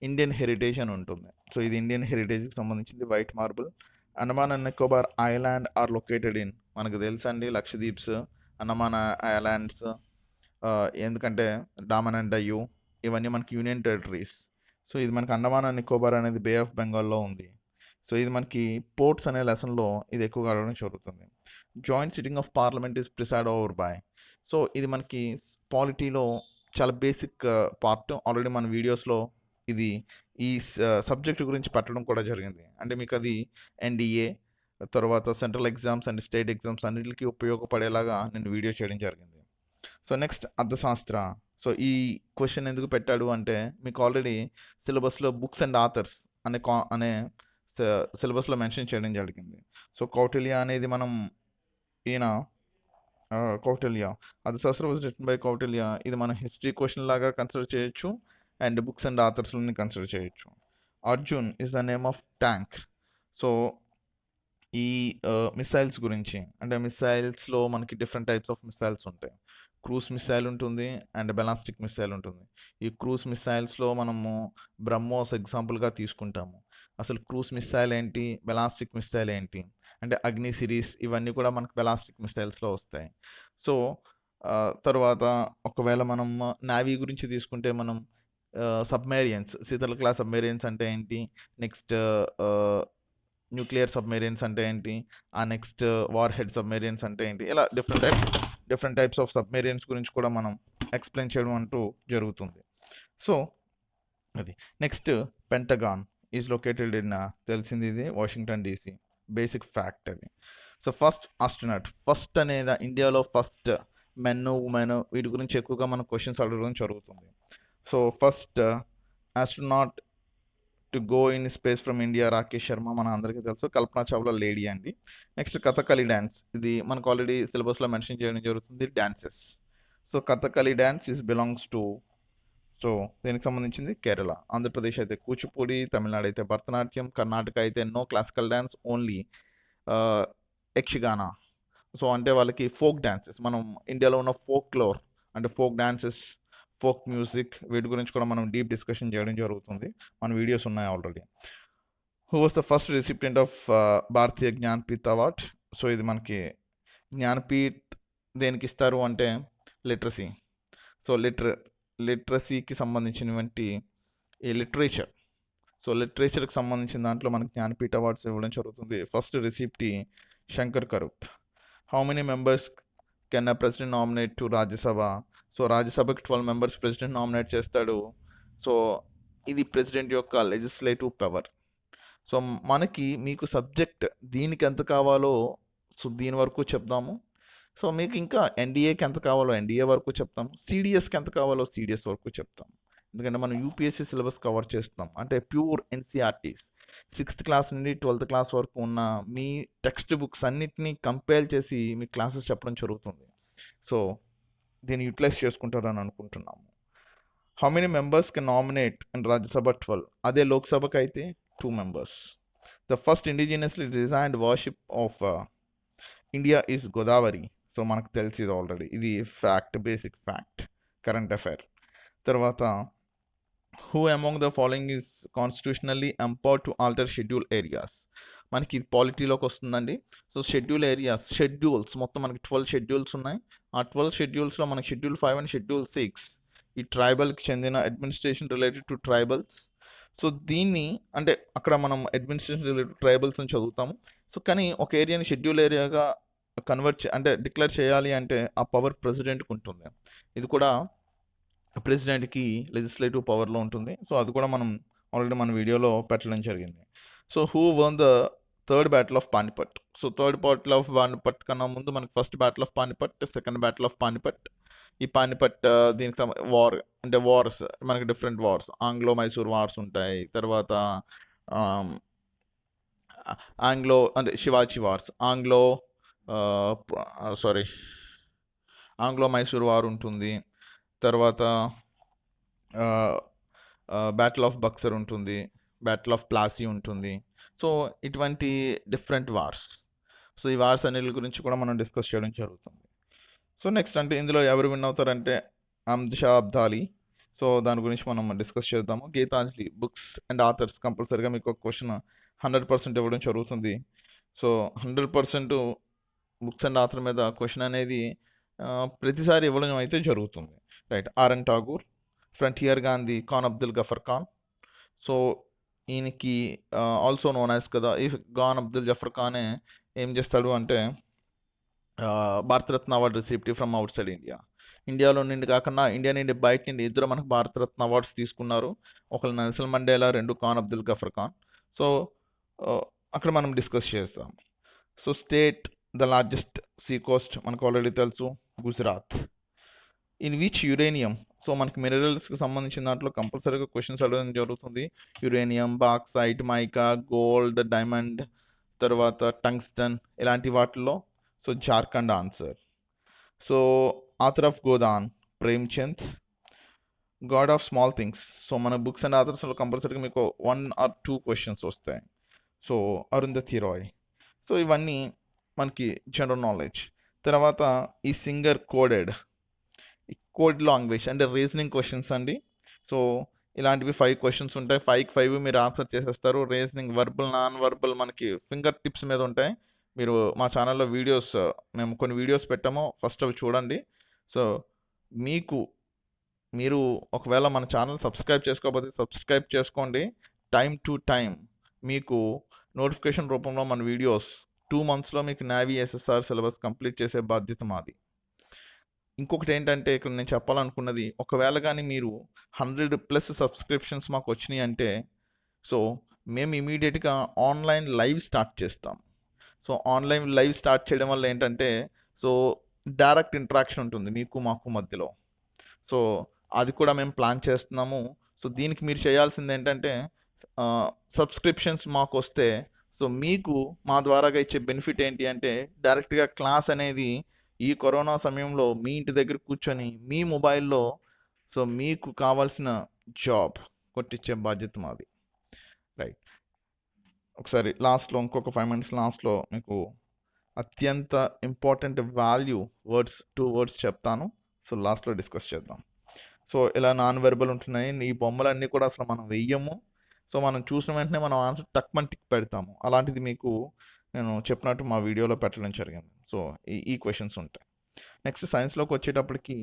ఇండియన్ హెరిటేజ్ అని ఉంటుంది. సో ఇది ఇండియన్ హెరిటేజ్కి సంబంధించింది. White marble. Andaman and Nicobar island are located in, మనకు తెలుసండి లక్షద్వీప్స్, అండమాన్ ఐలాండ్స్, ఎందుకంటే డామన్ అండ్ డయ్యూ ఇవన్నీ మనకి యూనియన్ టెరిటరీస్. సో ఇది మనకి అండమాన్ అండ్ నికోబార్ అనేది బే ఆఫ్ బెంగాల్లో ఉంది. సో ఇది మనకి పోర్ట్స్ అనే లెసన్లో ఇది ఎక్కువగా అడగడం జరుగుతుంది. Joint sitting of parliament is preside over by. So ఇది మనకి పాలిటీలో చాలా బేసిక్ పార్ట్. ఆల్రెడీ మన వీడియోస్లో ఇది ఈ సబ్జెక్ట్ గురించి పెట్టడం కూడా జరిగింది. అంటే మీకు అది ఎన్డీఏ తర్వాత central exams and state exams అన్నిటికీ ఉపయోగపడేలాగా నేను వీడియో చేయడం జరిగింది. సో నెక్స్ట్ అర్థశాస్త్ర. సో ఈ క్వశ్చన్ ఎందుకు పెట్టాడు అంటే మీకు ఆల్రెడీ సిలబస్లో బుక్స్ అండ్ ఆథర్స్ అనే సిలబస్లో మెన్షన్ చేయడం జరిగింది. సో కౌటిల్య అనేది మనం ఈయన కౌటిల్య, అర్థశాస్త్ర వాజ్ రిటన్ బై కౌటిల్య. ఇది మనం హిస్టరీ క్వశ్చన్ లాగా కన్సిడర్ చేయొచ్చు అండ్ బుక్స్ అండ్ ఆథర్స్ని కన్సిడర్ చేయొచ్చు. Arjun is the name of tank. So ఈ మిసైల్స్ గురించి, అంటే మిసైల్స్లో మనకి డిఫరెంట్ టైప్స్ ఆఫ్ మిసైల్స్ ఉంటాయి. క్రూజ్ మిసైల్ ఉంటుంది అండ్ బెలాస్టిక్ మిసైల్ ఉంటుంది. ఈ క్రూజ్ మిసైల్స్లో మనము బ్రహ్మోస్ ఎగ్జాంపుల్గా తీసుకుంటాము. అసలు క్రూజ్ మిసైల్ ఏంటి, బెలాస్టిక్ మిసైల్ ఏంటి అంటే అగ్ని సిరీస్, ఇవన్నీ కూడా మనకు బెలాస్టిక్ మిసైల్స్లో వస్తాయి. సో తర్వాత ఒకవేళ మనం నావీ గురించి తీసుకుంటే మనం సబ్మెరియన్స్, శీతల క్లాస్ సబ్మెరియన్స్ అంటే ఏంటి, నెక్స్ట్ న్యూక్లియర్ సబ్మెరీన్స్ అంటే ఏంటి, ఆ నెక్స్ట్ వార్ హెడ్ సబ్మెరీన్స్ అంటే ఏంటి, ఇలా డిఫరెంట్ టైప్స్ ఆఫ్ సబ్మెరీన్స్ గురించి కూడా మనం ఎక్స్ప్లెయిన్ చేయడం అంటూ జరుగుతుంది. సో అది next pentagon is located in, తెలిసింది ఇది వాషింగ్టన్ డీసీ. బేసిక్ ఫ్యాక్ట్ అది. సో ఫస్ట్ ఆస్ట్రోనాట్, ఫస్ట్ అనేది ఇండియాలో ఫస్ట్ మెన్ ఉమెన్ వీటి గురించి ఎక్కువగా మనం క్వశ్చన్స్ అడగడం జరుగుతుంది. So first astronaut to go in space from India Rakesh Sharma, మన అందరికీ తెలుసు. కల్పనా చావ్లా లేడీ అండి. నెక్స్ట్ కథకళి డ్యాన్స్, ఇది మనకు ఆల్రెడీ సిలబస్లో మెన్షన్ చేయడం జరుగుతుంది. Dances, so Kathakali dance is belongs to, so దీనికి సంబంధించింది కేరళ. ఆంధ్రప్రదేశ్ అయితే కూచిపూడి, తమిళనాడు అయితే భరతనాట్యం, కర్ణాటక అయితే no classical dance, only Yakshagana. So అంటే వాళ్ళకి ఫోక్ డాన్సెస్, మనం ఇండియాలో ఉన్న ఫోక్లోర్ అంటే ఫోక్ డాన్సెస్, ఫోక్ మ్యూజిక్, వీటి గురించి కూడా మనం డీప్ డిస్కషన్ చేయడం జరుగుతుంది. మన వీడియోస్ ఉన్నాయి already. Who was the first recipient of Bharatiya Jnanpith award. So ఇది మనకి జ్ఞాన్పీఠ్ దేనికి ఇస్తారు అంటే లిటరసీ. సో లిటరసీకి సంబంధించినటువంటి ఈ లిటరేచర్, సో లిటరేచర్కి సంబంధించిన దాంట్లో మనకి జ్ఞాన్పీఠ్ అవార్డ్స్ ఇవ్వడం జరుగుతుంది. First recipient Shankar Kurup. How many members can a president nominate to Rajya Sabha. So రాజ్యసభకి 12 మెంబర్స్ ప్రెసిడెంట్ నామినేట్ చేస్తాడు. సో ఇది ప్రెసిడెంట్ యొక్క లెజిస్లేటివ్ పవర్. సో మనకి మీకు సబ్జెక్ట్ దీనికి ఎంత కావాలో సో దీని వరకు చెప్దాము. సో మీకు ఇంకా ఎన్డీఏకి ఎంత కావాలో ఎన్డీఏ వరకు చెప్తాము, సిడిఎస్కి ఎంత కావాలో సిడిఎస్ వరకు చెప్తాం. ఎందుకంటే మనం యూపీఎస్సీ సిలబస్ కవర్ చేస్తున్నాం. అంటే ప్యూర్ ఎన్సీఆర్టీస్ 6th క్లాస్ నుండి 12th క్లాస్ వరకు ఉన్న మీ టెక్స్ట్ బుక్స్ అన్నిటినీ కంపేర్ చేసి మీ క్లాసెస్ చెప్పడం జరుగుతుంది. సో దీన్ని యూటిలైజ్ చేసుకుంటారని అనుకుంటున్నాము. How many members can nominate and Rajya Sabha 12, అదే లోక్సభకి అయితే 2 members. The first indigenously designed warship of India is Godavari. So మనకు తెలిసింది ఆల్రెడీ, ఇది fact, basic fact, current affair. తర్వాత who among the following is constitutionally empowered to alter schedule areas. మనకి ఇది పాలిటీలోకి వస్తుందండి. సో షెడ్యూల్ ఏరియాస్, షెడ్యూల్స్ మొత్తం మనకి 12 schedules ఉన్నాయి. ఆ 12 షెడ్యూల్స్లో మనకి షెడ్యూల్ 5 అండ్ షెడ్యూల్ 6 ఈ ట్రైబల్కి చెందిన administration related to tribals. So దీన్ని అంటే అక్కడ మనం అడ్మినిస్ట్రేషన్ రిలేటెడ్ ట్రైబల్స్ అని చదువుతాము. సో కానీ ఒక ఏరియాని షెడ్యూల్ ఏరియాగా అంటే డిక్లేర్ చేయాలి అంటే ఆ పవర్ ప్రెసిడెంట్కి ఉంటుంది. ఇది కూడా ప్రెసిడెంట్కి లెజిస్లేటివ్ పవర్లో ఉంటుంది. సో అది కూడా మనం ఆల్రెడీ మన వీడియోలో పెట్టడం జరిగింది. So who one the third battle of Panipat? So third battle of Panipat కన్నా ముందు మనకి first battle of Panipat, second battle of Panipat. ఈ పానిపట్ దీనికి వార్ అంటే వార్స్ మనకి different wars, Anglo Mysore wars ఉంటాయి. తర్వాత ఆంగ్లో అంటే Shivaji wars, sorry Anglo Mysore war ఉంటుంది. తర్వాత బ్యాటిల్ ఆఫ్ బక్సర్ ఉంటుంది, బ్యాటిల్ ఆఫ్ ప్లాసీ ఉంటుంది. సో ఇటువంటి డిఫరెంట్ వార్స్. సో ఈ వార్స్ అన్నిటి గురించి కూడా మనం డిస్కస్ చేయడం జరుగుతుంది. సో నెక్స్ట్ అంటే ఇందులో ఎవరు విన్ అవుతారంటే అమ్ద్ షా అబ్దాలీ. సో దాని గురించి మనం డిస్కస్ చేద్దాము. గీతాంజలి బుక్స్ అండ్ ఆథర్స్, కంపల్సరీగా మీకు ఒక క్వశ్చన్ 100% ఇవ్వడం జరుగుతుంది. సో 100% బుక్స్ అండ్ ఆథర్ మీద క్వశ్చన్ అనేది ప్రతిసారి ఇవ్వడం అయితే జరుగుతుంది. Right. RN Tagore, frontier Gandhi, Khan Abdul Gafar Khan. So ఈయనకి ఆల్సో నోన్ యాజ్ కదా, ఈ ఖాన్ అబ్దుల్ జఫర్ ఖానే ఏం చేస్తాడు అంటే Bharat Ratna award received from outside India. ఇండియాలో నుండి కాకుండా ఇండియా నుండి బయట నుండి ఇద్దరు మనకు భారతరత్న అవార్డ్స్ తీసుకున్నారు. ఒకరు నెల్సన్ మండేలా, రెండు ఖాన్ అబ్దుల్ గఫర్ ఖాన్. సో అక్కడ మనం డిస్కస్ చేస్తాం. So state the largest sea coast మనకు ఆల్రెడీ తెలుసు, Gujarat. In which uranium, so మనకి మినరల్స్కి సంబంధించిన దాంట్లో కంపల్సరీగా క్వశ్చన్స్ అడగడం జరుగుతుంది. Uranium, bauxite, mica, gold, diamond, తర్వాత టంగ్స్టన్, ఇలాంటి వాటిల్లో so Jharkhand answer. So author of Godan, Premchand. God of small things, so మన బుక్స్ అండ్ ఆథర్స్లో కంపల్సరీగా మీకు 1 or 2 క్వశ్చన్స్ వస్తాయి. సో అరుంధతి రాయ్. సో ఇవన్నీ మనకి జనరల్ నాలెడ్జ్. తర్వాత ఈ సింగర్ కోడెడ్, కోడ్ లాంగ్వేజ్ అంటే రీజనింగ్ క్వశ్చన్స్ అండి. సో ఇలాంటివి 5 క్వశ్చన్స్ ఉంటాయి. 5కి 5 మీరు ఆన్సర్ చేసేస్తారు. రీజనింగ్, వర్బల్, నాన్ వర్బల్ మనకి ఫింగర్ టిప్స్ మీద ఉంటాయి. మీరు మా ఛానల్లో వీడియోస్, మేము కొన్ని వీడియోస్ పెట్టాము, ఫస్ట్ అవి చూడండి. సో మీరు ఒకవేళ మన ఛానల్ సబ్స్క్రైబ్ చేసుకోకపోతే సబ్స్క్రైబ్ చేసుకోండి. టైం టు టైం మీకు నోటిఫికేషన్ రూపంలో మన వీడియోస్ 2 monthsలో మీకు నావీ ఎస్ఎస్ఆర్ సిలబస్ కంప్లీట్ చేసే బాధ్యత మాది. ఇంకొకటి ఏంటంటే ఇక్కడ నేను చెప్పాలనుకున్నది, ఒకవేళ కానీ మీరు 100+ సబ్స్క్రిప్షన్స్ మాకు వచ్చినాయి అంటే సో మేము ఇమీడియట్గా ఆన్లైన్ లైవ్ స్టార్ట్ చేస్తాం. సో ఆన్లైన్ లైవ్ స్టార్ట్ చేయడం వల్ల ఏంటంటే సో డైరెక్ట్ ఇంటరాక్షన్ ఉంటుంది మీకు మాకు మధ్యలో. సో అది కూడా మేము ప్లాన్ చేస్తున్నాము. సో దీనికి మీరు చేయాల్సింది ఏంటంటే సబ్స్క్రిప్షన్స్ మాకు వస్తే సో మీకు మా ద్వారాగా ఇచ్చే బెనిఫిట్ ఏంటి అంటే డైరెక్ట్గా క్లాస్ అనేది ఈ కరోనా సమయంలో మీ ఇంటి దగ్గర కూర్చొని మీ మొబైల్లో సో మీకు కావాల్సిన జాబ్ కొట్టించే బాధ్యత మాది. రైట్. ఒకసారి లాస్ట్లో ఇంకొక 5 minutes లాస్ట్లో మీకు అత్యంత ఇంపార్టెంట్ వాల్యూ వర్డ్స్ 2 words చెప్తాను. సో లాస్ట్లో డిస్కస్ చేద్దాం. సో ఇలా నాన్ వెర్బల్ ఉంటున్నాయి. ఈ బొమ్మలన్నీ కూడా అసలు మనం వెయ్యము. సో మనం చూసిన వెంటనే మనం ఆన్సర్ టక్మని టిక్ పెడతాము. అలాంటిది మీకు నేను చెప్పినట్టు మా వీడియోలో పెట్టడం జరిగింది. సో ఈ క్వశ్చన్స్ ఉంటాయి. నెక్స్ట్ సైన్స్లోకి వచ్చేటప్పటికి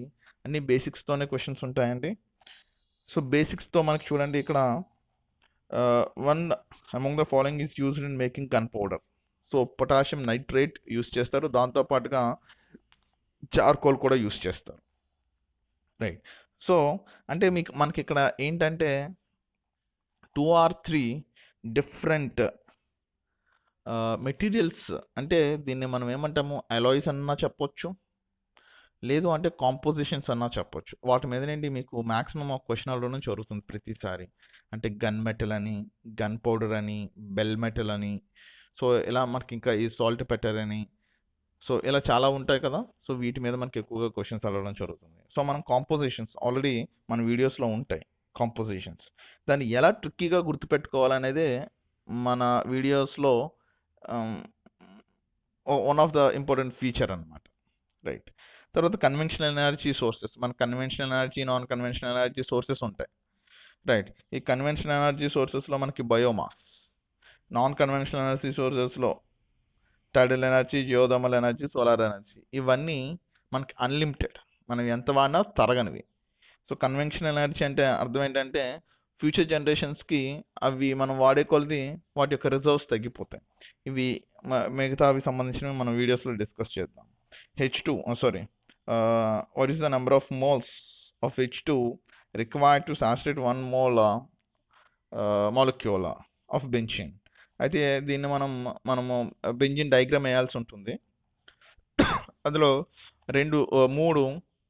అన్ని బేసిక్స్తోనే క్వశ్చన్స్ ఉంటాయండి. సో బేసిక్స్తో మనకి చూడండి ఇక్కడ one among the following is used in making gun powder. So potassium nitrate use చేస్తారు, దాంతోపాటుగా చార్కోల్ కూడా యూస్ చేస్తారు. రైట్. సో అంటే మనకి ఇక్కడ ఏంటంటే 2 or 3 డిఫరెంట్ మెటీరియల్స్, అంటే దీన్ని మనం ఏమంటాము, అలాయ్స్ అన్నా చెప్పొచ్చు, లేదు అంటే కాంపోజిషన్స్ అన్నా చెప్పొచ్చు. వాటి మీద నుండి మీకు మ్యాక్సిమం ఆఫ్ క్వశ్చన్ అడగడం జరుగుతుంది ప్రతిసారి. అంటే గన్ మెటల్ అని, గన్ పౌడర్ అని, బెల్ మెటల్ అని, సో ఇలా మనకి ఇంకా ఈ సాల్ట్ పెటర్ అని, సో ఇలా చాలా ఉంటాయి కదా. సో వీటి మీద మనకి ఎక్కువగా క్వశ్చన్స్ అడగడం జరుగుతుంది. సో మనం కాంపోజిషన్స్ ఆల్రెడీ మన వీడియోస్లో ఉంటాయి. కాంపోజిషన్స్ దాన్ని ఎలా ట్రిక్కీగా గుర్తుపెట్టుకోవాలనేదే మన వీడియోస్లో one of the important feature అనమాట. రైట్. తర్వాత కన్వెన్షనల్ ఎనర్జీ సోర్సెస్, మన conventional energy, non conventional energy sources ఉంటాయి. రైట్. ఈ కన్వెన్షనల్ ఎనర్జీ సోర్సెస్లో మనకి బయోమాస్, నాన్ కన్వెన్షనల్ ఎనర్జీ సోర్సెస్లో tidal energy, geothermal energy, solar energy, ఇవన్నీ మనకి అన్లిమిటెడ్, మనం ఎంత వాడినా తరగనివి. సో కన్వెన్షనల్ ఎనర్జీ అంటే అర్థం ఏంటంటే ఫ్యూచర్ జనరేషన్స్కి అవి మనం వాడే కొలది వాటి యొక్క రిజర్వ్స్ తగ్గిపోతాయి. ఇవి మిగతా అవి సంబంధించినవి మనం వీడియోస్లో డిస్కస్ చేద్దాం. H2, what is the number of moles of H2 required to saturate 1 mole molecule of benzene. అయితే దీన్ని మనము బెంజిన్ డయాగ్రామ్ వేయాల్సి ఉంటుంది. అందులో 3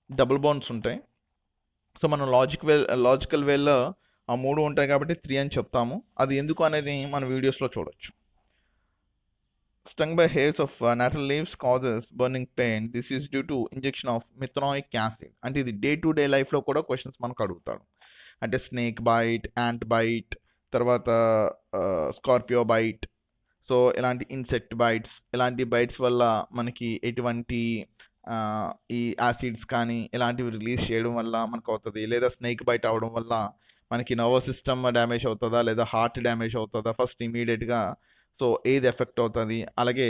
డబుల్ బాండ్స్ ఉంటాయి. సో మనం లాజికల్ వేలో ఆ 3 ఉంటాయి కాబట్టి 3 అని చెప్తాము. అది ఎందుకు అనేది మన వీడియోస్లో చూడొచ్చు. Stung by hairs of natural leaves causes burning pain. This is due to injection of methanoic acid. అంటే ఇది డే టు డే లైఫ్లో కూడా క్వశ్చన్స్ మనకు అడుగుతాడు. అంటే స్నేక్ బైట్, యాంట్ బైట్, తర్వాత స్కార్పియో బైట్, సో ఇలాంటి ఇన్సెక్ట్ బైట్స్, ఇలాంటి బైట్స్ వల్ల మనకి ఎటువంటి ఈ యాసిడ్స్ కానీ ఇలాంటివి రిలీజ్ చేయడం వల్ల మనకు అవుతుంది, లేదా స్నేక్ బైట్ అవడం వల్ల మనకి నర్వస్ సిస్టమ్ డ్యామేజ్ అవుతుందా లేదా హార్ట్ డ్యామేజ్ అవుతుందా ఫస్ట్ ఇమీడియట్గా, సో ఏది ఎఫెక్ట్ అవుతుంది. అలాగే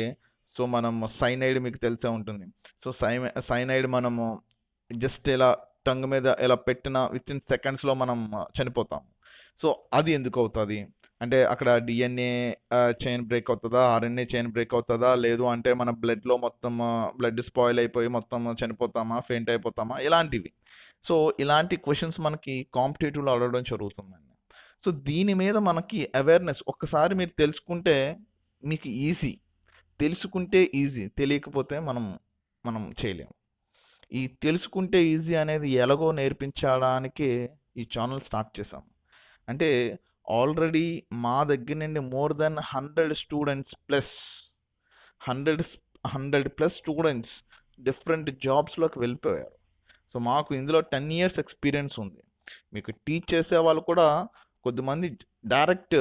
సో మనం సైనైడ్ మీకు తెలిసే ఉంటుంది. సో సైనైడ్ మనము జస్ట్ ఇలా టంగ్ మీద ఇలా పెట్టిన విత్ ఇన్ సెకండ్స్లో మనం చనిపోతాం. సో అది ఎందుకు అవుతుంది అంటే అక్కడ డిఎన్ఏ చైన్ బ్రేక్ అవుతుందా, ఆర్ఎన్ఏ చైన్ బ్రేక్ అవుతుందా, లేదు అంటే మన బ్లడ్లో మొత్తం బ్లడ్ స్పాయిల్ అయిపోయి మొత్తం చనిపోతామా, ఫెయింట్ అయిపోతామా, ఇలాంటివి. సో ఇలాంటి క్వశ్చన్స్ మనకి కాంపిటేటివ్లో అడగడం జరుగుతుందండి. సో దీని మీద మనకి అవేర్నెస్ ఒక్కసారి మీరు తెలుసుకుంటే మీకు ఈజీ, తెలుసుకుంటే ఈజీ, తెలియకపోతే మనం చేయలేము. ఈ తెలుసుకుంటే ఈజీ అనేది ఎలాగో నేర్పించడానికి ఈ ఛానల్ స్టార్ట్ చేశాం. అంటే ఆల్రెడీ మా దగ్గర నుండి more than 100 students plus 100+ students different జాబ్స్లోకి వెళ్ళిపోయారు. సో మాకు ఇందులో 10 ఇయర్స్ ఎక్స్పీరియన్స్ ఉంది. మీకు టీచ్ చేసే వాళ్ళు కూడా కొద్దిమంది డైరెక్ట్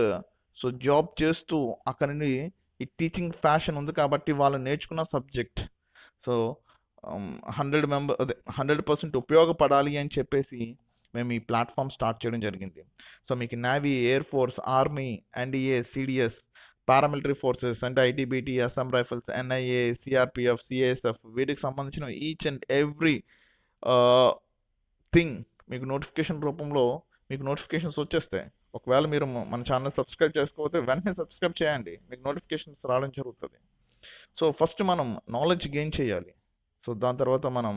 సో జాబ్ చేస్తూ అక్కడ నుండి ఈ టీచింగ్ ఫ్యాషన్ ఉంది కాబట్టి వాళ్ళు నేర్చుకున్న సబ్జెక్ట్ సో 100% ఉపయోగపడాలి అని చెప్పేసి మేము ఈ ప్లాట్ఫామ్ స్టార్ట్ చేయడం జరిగింది. సో మీకు navy, air force, army, NDA, CDS, paramilitary forces అంటే ITBT, Assam rifles, NIA, CRPF, CISF, వీటికి సంబంధించిన ఈచ్ అండ్ ఎవ్రీ థింగ్ మీకు నోటిఫికేషన్ రూపంలో మీకు నోటిఫికేషన్స్ వచ్చేస్తాయి. ఒకవేళ మీరు మన ఛానల్ సబ్స్క్రైబ్ చేసుకోకపోతే వెంటనే సబ్స్క్రైబ్ చేయండి, మీకు నోటిఫికేషన్స్ రావడం జరుగుతుంది. సో ఫస్ట్ మనం నాలెడ్జ్ గెయిన్ చేయాలి. సో దాని తర్వాత మనం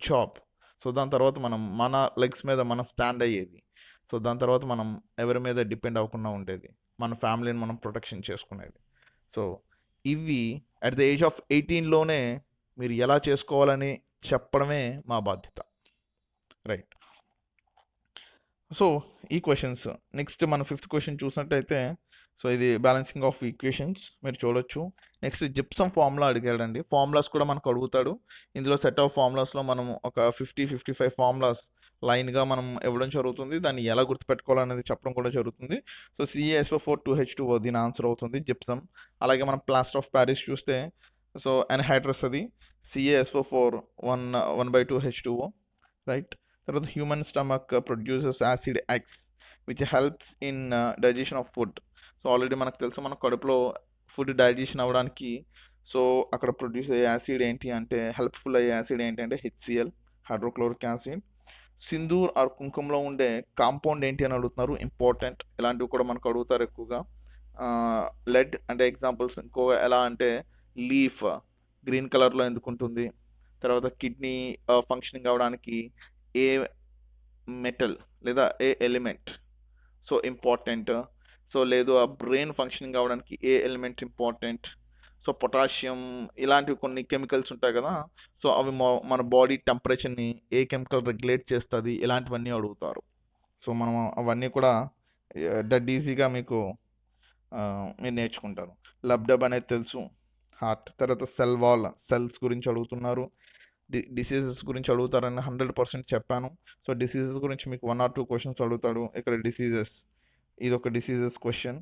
జాబ్, సో దాని తర్వాత మనం మన లెగ్స్ మీద మనం స్టాండ్ అయ్యేది, సో దాని తర్వాత మనం ఎవరి మీద డిపెండ్ అవ్వకుండా ఉండేది, మన ఫ్యామిలీని మనం ప్రొటెక్షన్ చేసుకునేది. సో ఇవి అట్ ద ఏజ్ ఆఫ్ 18లోనే మీరు ఎలా చేసుకోవాలని చెప్పడమే మా బాధ్యత, రైట్? సో ఈ క్వశ్చన్స్ నెక్స్ట్ మన 5th క్వశ్చన్ చూసినట్టయితే, సో ఇది బ్యాలెన్సింగ్ ఆఫ్ ఈక్వేషన్స్ మీరు చూడొచ్చు. నెక్స్ట్ జిప్సమ్ ఫార్ములా అడిగాడండి. ఫార్ములాస్ కూడా మనకు అడుగుతాడు. ఇందులో సెట్ ఆఫ్ ఫార్ములాస్లో మనం ఒక 50-55 ఫార్ములాస్ లైన్గా మనం ఇవ్వడం జరుగుతుంది. దాన్ని ఎలా గుర్తుపెట్టుకోవాలనేది చెప్పడం కూడా జరుగుతుంది. సో CaSO4 2H2O దీని ఆన్సర్ అవుతుంది జిప్సమ్. అలాగే మనం ప్లాస్టర్ ఆఫ్ ప్యారిస్ చూస్తే సో ఎన్హైడ్రస్ అది CaSO4 1/2H2O, రైట్? తర్వాత human stomach produces acid X which helps in digestion of food. So already మనకు తెలుసు మన కడుపులో ఫుడ్ డైజెషన్ అవ్వడానికి సో అక్కడ ప్రొడ్యూస్ అయ్యే యాసిడ్ ఏంటి అంటే, హెల్ప్ఫుల్ అయ్యే యాసిడ్ ఏంటి అంటే HCl, hydrochloric acid. Sindoor or కుంకుమలో ఉండే కాంపౌండ్ ఏంటి అని అడుగుతున్నారు, ఇంపార్టెంట్. ఇలాంటివి కూడా మనకు అడుగుతారు ఎక్కువగా. లెడ్ అంటే ఎగ్జాంపుల్స్ ఇంకో ఎలా అంటే లీఫ్ గ్రీన్ కలర్లో ఎందుకు ఉంటుంది, తర్వాత కిడ్నీ ఫంక్షనింగ్ అవ్వడానికి ఏ మెటల్ లేదా ఏ ఎలిమెంట్ సో ఇంపార్టెంట్, సో లేదు ఆ బ్రెయిన్ ఫంక్షనింగ్ అవ్వడానికి ఏ ఎలిమెంట్ ఇంపార్టెంట్, సో పొటాషియం, ఇలాంటివి కొన్ని కెమికల్స్ ఉంటాయి కదా, సో అవి మన బాడీ టెంపరేచర్ని ఏ కెమికల్ రెగ్యులేట్ చేస్తుంది, ఇలాంటివన్నీ అడుగుతారు. సో మనం అవన్నీ కూడా డెడ్ ఈజీగా మీకు మీరు నేర్చుకుంటారు. లబ్డబ్ అనేది తెలుసు, హార్ట్. తర్వాత సెల్ వాల్, సెల్స్ గురించి అడుగుతున్నారు. డిసీజెస్ గురించి అడుగుతారని 100% చెప్పాను. సో డిసీజెస్ గురించి మీకు 1 or 2 క్వశ్చన్స్ అడుగుతాడు. ఇక్కడ డిసీజెస్, ఇది ఒక డిసీజెస్ క్వశ్చన్.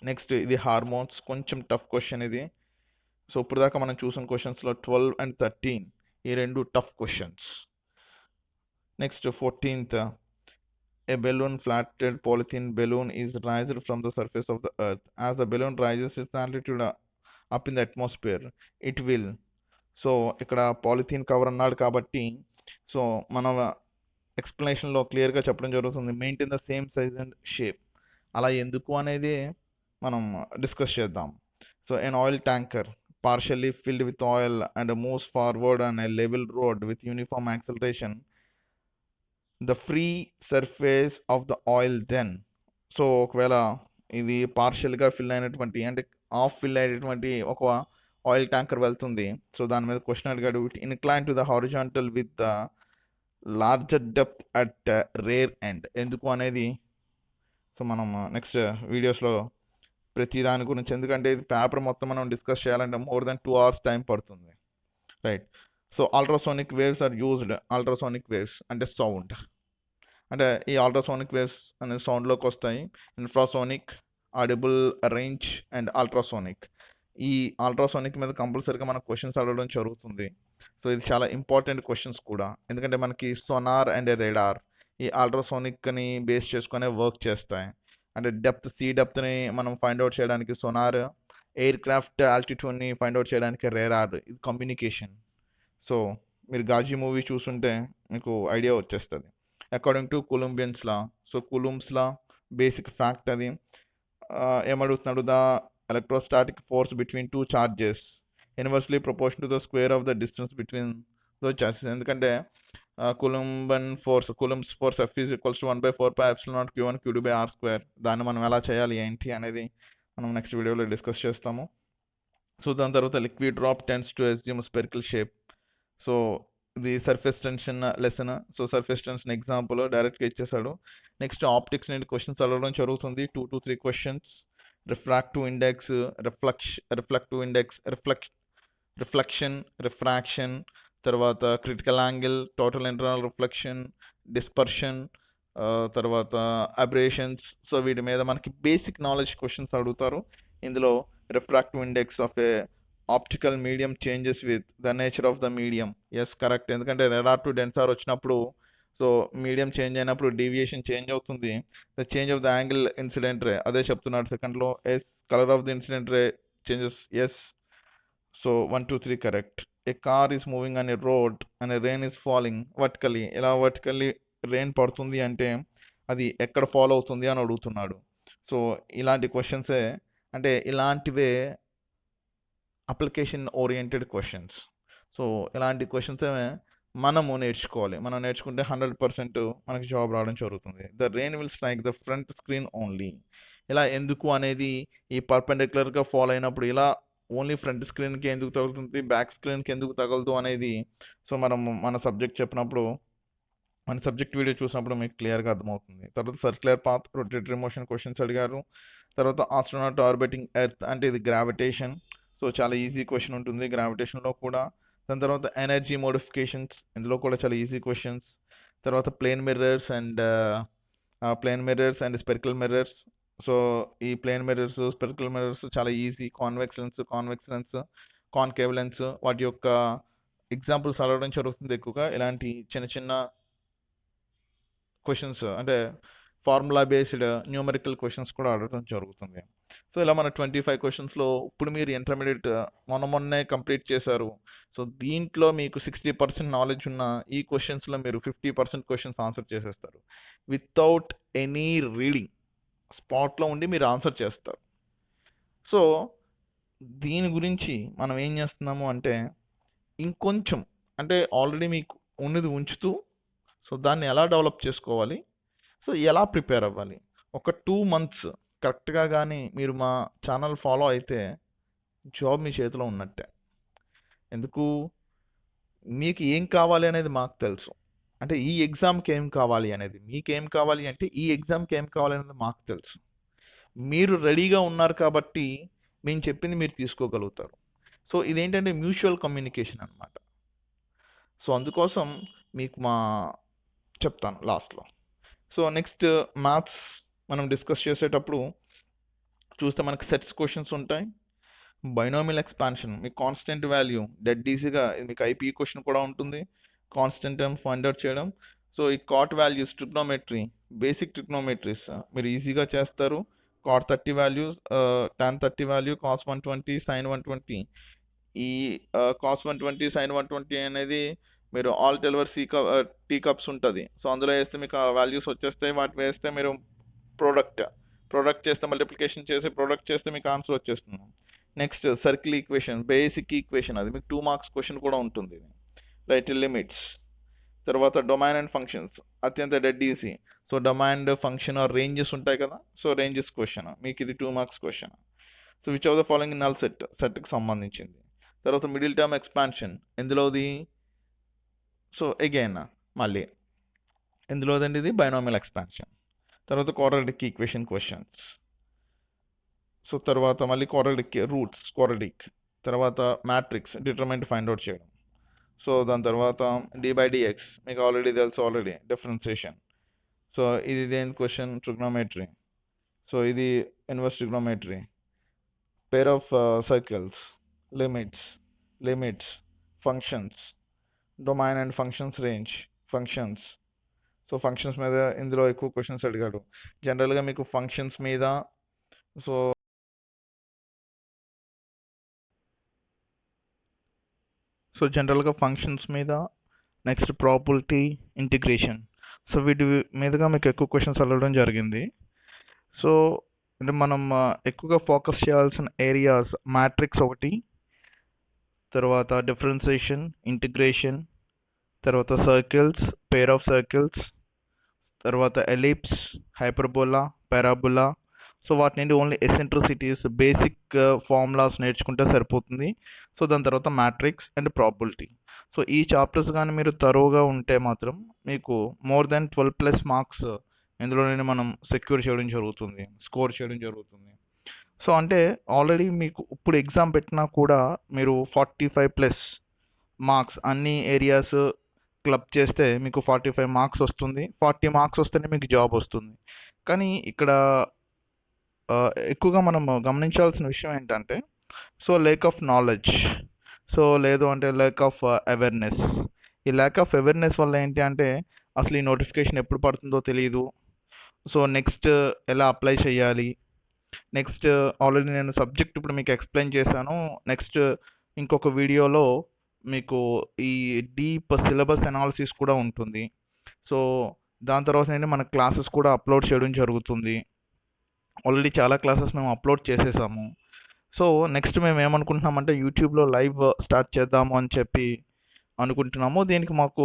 నెక్స్ట్ ఇది హార్మోన్స్, కొంచెం టఫ్ క్వశ్చన్ ఇది. సో ఇప్పుడు దాకా మనం చూసిన క్వశ్చన్స్లో 12 and 13 ఈ రెండు tough questions. Next 14th, a balloon flatted polythene balloon is raised from the surface of the earth. As the balloon rises its altitude up in the atmosphere, it will. So ఇక్కడ polythene cover అన్నాడు కాబట్టి so మన ఎక్స్ప్లెనేషన్లో క్లియర్గా చెప్పడం జరుగుతుంది, maintain the same size and shape. అలా ఎందుకు అనేది మనం డిస్కస్ చేద్దాం. So an oil tanker partially filled with oil and moves forward on a level road with uniform acceleration. The free surface of the oil then. So ఒకవేళ ఇది పార్షియల్గా fill అయినటువంటి అంటే half fill అయినటువంటి ఒక ఆయిల్ ట్యాంకర్ వెళ్తుంది. So దాని మీద question అడిగాడు, incline to the horizontal with the larger depth at rare end, ఎందుకు అనేది సో మనం నెక్స్ట్ వీడియోస్లో ప్రతి దాని గురించి, ఎందుకంటే ఇది పేపర్ మొత్తం మనం డిస్కస్ చేయాలంటే మోర్ దెన్ 2 hours టైం పడుతుంది, right. So ultrasonic waves are used, ultrasonic waves అంటే సౌండ్, అంటే ఈ అల్ట్రాసోనిక్ వేవ్స్ అనే సౌండ్లోకి వస్తాయి. Infrasonic, audible range and ultrasonic. ఈ అల్ట్రాసోనిక్ మీద కంపల్సరీగా మనకు క్వశ్చన్స్ అడగడం జరుగుతుంది. సో ఇది చాలా ఇంపార్టెంట్ క్వశ్చన్స్ కూడా, ఎందుకంటే మనకి సోనార్ అండ్ రెడార్ ఈ అల్ట్రాసోనిక్ని బేస్ చేసుకునే వర్క్ చేస్తాయి. అంటే డెప్త్, సీ డెప్త్ని మనం ఫైండ్ అవుట్ చేయడానికి సోనార్, ఎయిర్ క్రాఫ్ట్ ఆల్టిట్యూడ్ని ఫైండ్ అవుట్ చేయడానికి రెడార్. ఇది కమ్యూనికేషన్. సో మీరు గాజీ మూవీ చూసుంటే మీకు ఐడియా వచ్చేస్తుంది. According to Coulombians law, so Coulomb's law basic fact అది ఏమడుగుతున్నాడు, the electrostatic force between two charges inversely proportion to the square of the distance between those charges. ఎందుకంటే Coulomb's force F is equals to 1/4πε0 q1 q2/r². దాన్ని మనం ఎలా చేయాలి ఏంటి అనేది మనం నెక్స్ట్ వీడియోలో డిస్కస్ చేస్తాము. సో దాని తర్వాత liquid drop tends to assume spherical shape. So ఇది surface tension lesson. So surface tension example డైరెక్ట్గా ఇచ్చేసాడు. నెక్స్ట్ ఆప్టిక్స్ నుండి క్వశ్చన్స్ అడగడం జరుగుతుంది, 2 to 3 questions. Refractive index, reflective index, reflection, refraction, తర్వాత critical angle, total internal reflection, dispersion, తర్వాత aberrations. So వీటి మీద మనకి బేసిక్ నాలెడ్జ్ క్వశ్చన్స్ అడుగుతారు. ఇందులో refractive index of a optical medium changes with the nature of the medium. Yes correct, ఎందుకంటే రెడార్ to denser వచ్చినప్పుడు సో మీడియం చేంజ్ అయినప్పుడు డీవియేషన్ చేంజ్ అవుతుంది. The change of the angle incident ray, అదే చెప్తున్నాడు సెకండ్లో. Yes colour of the incident ray changes. Yes, so 1 2 3 correct. A car is moving on a road and rain is falling vertically. ఎలా vertically rain పడుతుంది అంటే అది ఎక్కడ follow అవుతుంది అని అడుగుతున్నాడు. సో ఇలాంటి క్వశ్చన్సే, అంటే ఇలాంటివే అప్లికేషన్ ఓరియంటెడ్ క్వశ్చన్స్. సో ఇలాంటి క్వశ్చన్స్ మనము నేర్చుకోవాలి. మనం నేర్చుకుంటే 100% మనకి జాబ్ రావడం జరుగుతుంది. The rain will strike the front screen only. ఇలా ఎందుకు అనేది, ఈ పర్పెండిక్యులర్గా ఫాలో అయినప్పుడు ఇలా ఓన్లీ ఫ్రంట్ స్క్రీన్కి ఎందుకు తగులుతుంది, బ్యాక్ స్క్రీన్కి ఎందుకు తగలదు అనేది సో మనం మన సబ్జెక్ట్ చెప్పినప్పుడు, మన సబ్జెక్ట్ వీడియో చూసినప్పుడు మీకు క్లియర్గా అర్థమవుతుంది. తర్వాత circular path, rotatory motion questions అడిగారు. తర్వాత ఆస్ట్రోనాట్ ఆర్బిటింగ్ ఎర్త్, అంటే ఇది గ్రావిటేషన్. సో చాలా ఈజీ క్వశ్చన్ ఉంటుంది గ్రావిటేషన్లో కూడా. దాని తర్వాత ఎనర్జీ మోడిఫికేషన్స్, ఇందులో కూడా చాలా ఈజీ క్వశ్చన్స్. తర్వాత plane mirrors and spherical mirrors. So ఈ ప్లేన్ మిర్రర్స్, స్పెరికల్ మిర్రర్స్ చాలా easy. Convex lens, concave lens, వాటి యొక్క ఎగ్జాంపుల్స్ అడగడం జరుగుతుంది ఎక్కువగా. ఇలాంటి చిన్న చిన్న క్వశ్చన్స్ అంటే ఫార్ములా బేస్డ్ న్యూమరికల్ క్వశ్చన్స్ కూడా అడగడం జరుగుతుంది. సో ఇలా మన 25 క్వశ్చన్స్లో ఇప్పుడు మీరు ఇంటర్మీడియట్ మొన్నే కంప్లీట్ చేశారు. సో దీంట్లో మీకు 60% నాలెడ్జ్ ఉన్న ఈ క్వశ్చన్స్లో మీరు 50% క్వశ్చన్స్ ఆన్సర్ చేసేస్తారు వితౌట్ ఎనీ రీడింగ్. స్పాట్లో ఉండి మీరు ఆన్సర్ చేస్తారు. సో దీని గురించి మనం ఏం చేస్తున్నాము అంటే ఇంకొంచెం, అంటే ఆల్రెడీ మీకు ఉన్నది ఉంచుతూ సో దాన్ని ఎలా డెవలప్ చేసుకోవాలి, సో ఎలా ప్రిపేర్ అవ్వాలి. ఒక 2 months కరెక్ట్గా కానీ మీరు మా ఛానల్ ఫాలో అయితే జాబ్ మీ చేతిలో ఉన్నట్టే. ఎందుకు, మీకు ఏం కావాలి అనేది మాకు తెలుసు. అంటే ఈ ఎగ్జామ్కి ఏం కావాలి అనేది, మీకేం కావాలి అంటే ఈ ఎగ్జామ్కి ఏం కావాలి అనేది మాకు తెలుసు. మీరు రెడీగా ఉన్నారు కాబట్టి మేము చెప్పింది మీరు తీసుకోగలుగుతారు. సో ఇదేంటంటే మ్యూచువల్ కమ్యూనికేషన్ అనమాట. సో అందుకోసం మీకు చెప్తాను లాస్ట్లో. సో నెక్స్ట్ మ్యాథ్స్ మనం డిస్కస్ చేసేటప్పుడు చూస్తే మనకి సెట్స్ క్వశ్చన్స్ ఉంటాయి. బైనామియల్ ఎక్స్పాన్షన్, మీకు కాన్స్టెంట్ వాల్యూ డెడ్ ఈజీగా మీకు ఐపీ క్వశ్చన్ కూడా ఉంటుంది, కాన్స్టెంట్ టర్మ్ ఫైండ్ అవుట్ చేయడం. సో ఈ cot values, trigonometry, basic trigonometries మీరు ఈజీగా చేస్తారు. Cot 30 values, tan 30 value, cos 120, sine 120. ఈ కాస్ 120, సైన్ 120 అనేది మీరు ఆల్ టెల్వర్ టీ కప్స్ ఉంటుంది. సో అందులో వేస్తే మీకు ఆ వాల్యూస్ వచ్చేస్తాయి. వాటి వేస్తే మీరు ప్రొడక్ట్ చేస్తే, మల్టిప్లికేషన్ చేసి ప్రొడక్ట్ చేస్తే మీకు ఆన్సర్ వచ్చేస్తుంది. Next circle equation, basic equation, అది మీకు 2 marks క్వశ్చన్ కూడా ఉంటుంది. రైట్, లిమిట్స్, తర్వాత డొమైన్ అండ్ ఫంక్షన్స్ అత్యంత dead easy. So domain function or ranges ఉంటాయి కదా, సో రేంజెస్ క్వశ్చన్ మీకు ఇది 2 marks question. So which of the following null సెట్కి సంబంధించింది. తర్వాత మిడిల్ టర్మ్ ఎక్స్పాన్షన్ ఎందులోది, సో అగైన్ మళ్ళీ ఎందులోదండి ఇది బైనామియల్ ఎక్స్పాన్షన్. తర్వాత క్వాడ్రాటిక్ ఈక్వేషన్ క్వశ్చన్స్. సో తర్వాత మళ్ళీ క్వాడ్రాటిక్ రూట్స్ క్వాడ్రాటిక్. తర్వాత మ్యాట్రిక్స్ డిటర్మినెంట్ ఫైండ్ అవుట్ చేయడం. సో దాని తర్వాత d/dx మీకు ఆల్రెడీ తెలుసు, ఆల్రెడీ డిఫరెన్సియేషన్. సో ఇది దేని క్వశ్చన్, ట్రిగ్నోమెట్రీ. సో ఇది inverse trigonometry. Pair of circles, limits, functions, domain and functions range, functions. So functions మీద ఇందులో ఎక్కువ క్వశ్చన్స్ అడిగాడు. జనరల్గా మీకు ఫంక్షన్స్ మీద సో జనరల్గా ఫంక్షన్స్ మీద, నెక్స్ట్ ప్రాబిలిటీ, ఇంటిగ్రేషన్. సో వీటి మీదుగా మీకు ఎక్కువ క్వశ్చన్స్ అడగడం జరిగింది. సో అంటే మనం ఎక్కువగా ఫోకస్ చేయాల్సిన ఏరియాస్ మ్యాట్రిక్స్ ఒకటి, తర్వాత డిఫరెన్సియేషన్, ఇంటిగ్రేషన్, తర్వాత సర్కిల్స్, పేర్ ఆఫ్ సర్కిల్స్, తర్వాత ఎలిప్స్, హైపర్బోలా, పారాబోలా. సో వాటి నుండి ఓన్లీ ఎసెంట్రిసిటీస్, బేసిక్ ఫార్ములాస్ నేర్చుకుంటే సరిపోతుంది. సో దాని తర్వాత మ్యాట్రిక్స్ అండ్ ప్రాబిలిటీ. సో ఈ చాప్టర్స్ కానీ మీరు తరోగా ఉంటే మాత్రం మీకు మోర్ దెన్ 12+ మార్క్స్ ఇందులోనే మనం సెక్యూర్ చేయడం జరుగుతుంది, స్కోర్ చేయడం జరుగుతుంది. సో అంటే ఆల్రెడీ మీకు ఇప్పుడు ఎగ్జామ్ పెట్టినా కూడా మీరు 45+ మార్క్స్ అన్ని ఏరియాస్ క్లబ్ చేస్తే మీకు 45 మార్క్స్ వస్తుంది. 40 మార్క్స్ వస్తేనే మీకు జాబ్ వస్తుంది. కానీ ఇక్కడ ఎక్కువగా మనం గమనించాల్సిన విషయం ఏంటంటే, so lake of knowledge, so లేదు అంటే లేక్ ఆఫ్ అవేర్నెస్. ఈ ల్యాక్ ఆఫ్ అవేర్నెస్ వల్ల ఏంటి అంటే అసలు ఈ నోటిఫికేషన్ ఎప్పుడు పడుతుందో తెలియదు. సో నెక్స్ట్ ఎలా అప్లై చేయాలి, నెక్స్ట్ ఆల్రెడీ నేను సబ్జెక్ట్ ఇప్పుడు మీకు ఎక్స్ప్లెయిన్ చేశాను. నెక్స్ట్ ఇంకొక వీడియోలో మీకు ఈ డీప్ సిలబస్ అనాలిసిస్ కూడా ఉంటుంది. సో దాని తర్వాత నేను మన క్లాసెస్ కూడా అప్లోడ్ చేయడం జరుగుతుంది. ఆల్రెడీ చాలా క్లాసెస్ మేము అప్లోడ్ చేసేసాము. సో నెక్స్ట్ మేము ఏమనుకుంటున్నామంటే యూట్యూబ్లో లైవ్ స్టార్ట్ చేద్దాము అని చెప్పి అనుకుంటున్నాము. దీనికి మాకు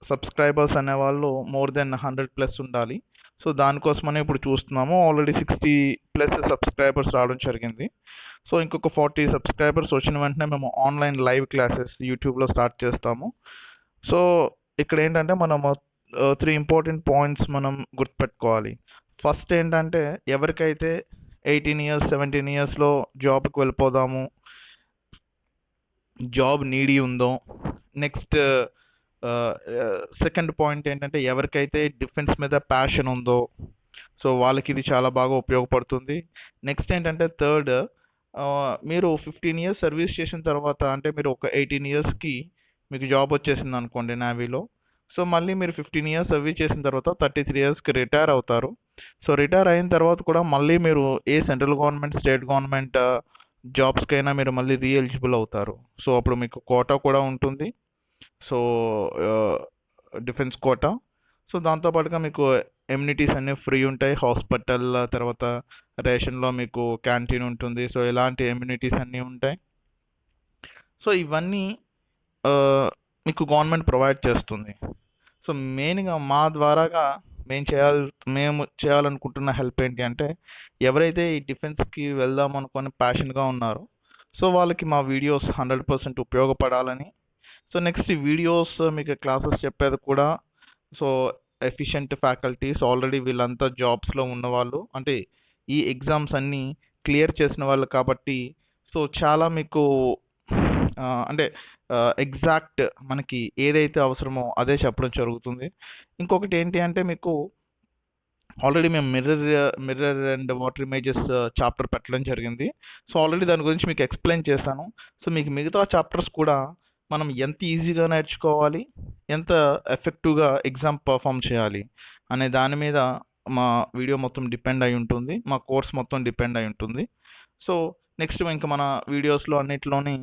సబ్స్క్రైబర్స్ అనేవాళ్ళు మోర్ దెన్ 100+ ఉండాలి. సో దానికోసమనే ఇప్పుడు చూస్తున్నాము. ఆల్రెడీ 60+ సబ్స్క్రైబర్స్ రావడం జరిగింది. సో ఇంకొక 40 సబ్స్క్రైబర్స్ వచ్చిన వెంటనే మేము ఆన్లైన్ లైవ్ క్లాసెస్ యూట్యూబ్లో స్టార్ట్ చేస్తాము. సో ఇక్కడ ఏంటంటే మనం 3 ఇంపార్టెంట్ పాయింట్స్ మనం గుర్తుపెట్టుకోవాలి. ఫస్ట్ ఏంటంటే ఎవరికైతే 18 ఇయర్స్ 17 ఇయర్స్లో జాబ్కి వెళ్ళిపోదాము, జాబ్ నీడీ ఉందో. నెక్స్ట్ సెకండ్ పాయింట్ ఏంటంటే ఎవరికైతే డిఫెన్స్ మీద ప్యాషన్ ఉందో, సో వాళ్ళకి ఇది చాలా బాగా ఉపయోగపడుతుంది. నెక్స్ట్ ఏంటంటే థర్డ్, మీరు 15 ఇయర్స్ సర్వీస్ చేసిన తర్వాత అంటే మీరు ఒక 18 ఇయర్స్కి మీకు జాబ్ వచ్చేసింది అనుకోండి నేవీలో. సో మళ్ళీ మీరు 15 ఇయర్స్ సర్వీస్ చేసిన తర్వాత 33 ఇయర్స్కి రిటైర్ అవుతారు. సో రిటైర్ అయిన తర్వాత కూడా మళ్ళీ మీరు ఏ సెంట్రల్ గవర్నమెంట్, స్టేట్ గవర్నమెంట్ జాబ్స్కైనా మీరు మళ్ళీ రీఎలిజిబుల్ అవుతారు. సో అప్పుడు మీకు కోటా కూడా ఉంటుంది. So defence quota. సో దాంతోపాటుగా మీకు ఎమ్యూనిటీస్ అన్నీ ఫ్రీ ఉంటాయి. హాస్పిటల్, తర్వాత రేషన్లో మీకు క్యాంటీన్ ఉంటుంది. సో ఇలాంటి ఎమ్యూనిటీస్ అన్నీ ఉంటాయి. సో ఇవన్నీ మీకు గవర్నమెంట్ ప్రొవైడ్ చేస్తుంది. సో మెయిన్గా మా ద్వారాగా మేము చేయాలనుకుంటున్న హెల్ప్ ఏంటి అంటే ఎవరైతే ఈ డిఫెన్స్కి వెళ్దాం అనుకుని ప్యాషన్గా ఉన్నారో సో వాళ్ళకి మా వీడియోస్ 100% ఉపయోగపడాలని. సో నెక్స్ట్ వీడియోస్ మీకు క్లాసెస్ చెప్పేది కూడా సో ఎఫిషియెంట్ ఫ్యాకల్టీస్, ఆల్రెడీ వీళ్ళంతా జాబ్స్లో ఉన్నవాళ్ళు, అంటే ఈ ఎగ్జామ్స్ అన్నీ క్లియర్ చేసిన వాళ్ళు కాబట్టి సో చాలా మీకు అంటే ఎగ్జాక్ట్ మనకి ఏదైతే అవసరమో అదే చెప్పడం జరుగుతుంది. ఇంకొకటి ఏంటి అంటే మీకు ఆల్రెడీ మేము mirror and water images chapter పెట్టడం జరిగింది. సో ఆల్రెడీ దాని గురించి మీకు ఎక్స్ప్లెయిన్ చేశాను. సో మీకు మిగతా చాప్టర్స్ కూడా మనం ఎంత ఈజీగా నేర్చుకోవాలి, ఎంత ఎఫెక్టివ్గా ఎగ్జామ్ పర్ఫామ్ చేయాలి అనే దాని మీద మా వీడియో మొత్తం డిపెండ్ అయి ఉంటుంది, మా కోర్స్ మొత్తం డిపెండ్ అయి ఉంటుంది. సో నెక్స్ట్ ఇంకా మన వీడియోస్లో అన్నిటిలోని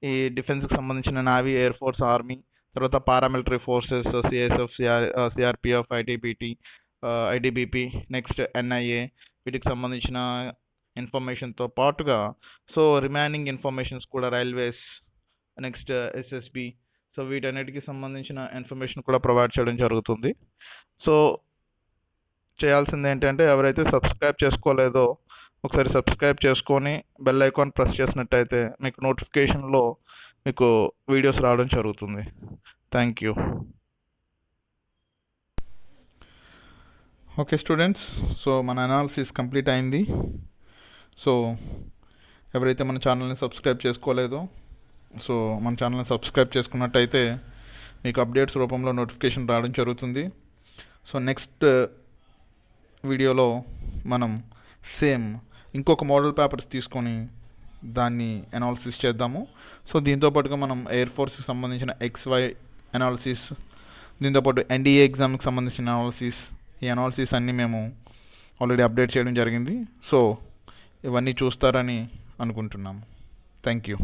ఈ డిఫెన్స్కి సంబంధించిన నావీ, ఎయిర్ ఫోర్స్, ఆర్మీ, తర్వాత paramilitary forces, CSF, CRPF, ITBP, next NIA, వీటికి సంబంధించిన ఇన్ఫర్మేషన్తో పాటుగా సో రిమైనింగ్ ఇన్ఫర్మేషన్స్ కూడా రైల్వేస్, నెక్స్ట్ ఎస్ఎస్బి, సో వీటన్నిటికి సంబంధించిన ఇన్ఫర్మేషన్ కూడా ప్రొవైడ్ చేయడం జరుగుతుంది. సో చేయాల్సింది ఏంటంటే ఎవరైతే సబ్స్క్రైబ్ చేసుకోలేదో ఒకసారి సబ్స్క్రైబ్ చేసుకొని బెల్ ఐకాన్ ప్రెస్ చేసినట్టయితే మీకు నోటిఫికేషన్లో మీకు వీడియోస్ రావడం జరుగుతుంది. Thank you. Okay students, so మన అనాలిసిస్ కంప్లీట్ అయింది. సో ఎవరైతే మన ఛానల్ని సబ్స్క్రైబ్ చేసుకోలేదో సో మన ఛానల్ని సబ్స్క్రైబ్ చేసుకున్నట్టయితే మీకు అప్డేట్స్ రూపంలో నోటిఫికేషన్ రావడం జరుగుతుంది. సో నెక్స్ట్ వీడియోలో మనం సేమ్ ఇంకొక మోడల్ పేపర్స్ తీసుకొని దాన్ని అనాలిసిస్ చేద్దాము. సో దీంతోపాటుగా మనం ఎయిర్ ఫోర్స్కి సంబంధించిన XY అనాలిసిస్, దీంతోపాటు NDA ఎగ్జామ్కి సంబంధించిన అనాలిసిస్, ఈ అనాలిసిస్ అన్నీ మేము ఆల్రెడీ అప్డేట్ చేయడం జరిగింది. సో ఇవన్నీ చూస్తారని అనుకుంటున్నాము. Thank you.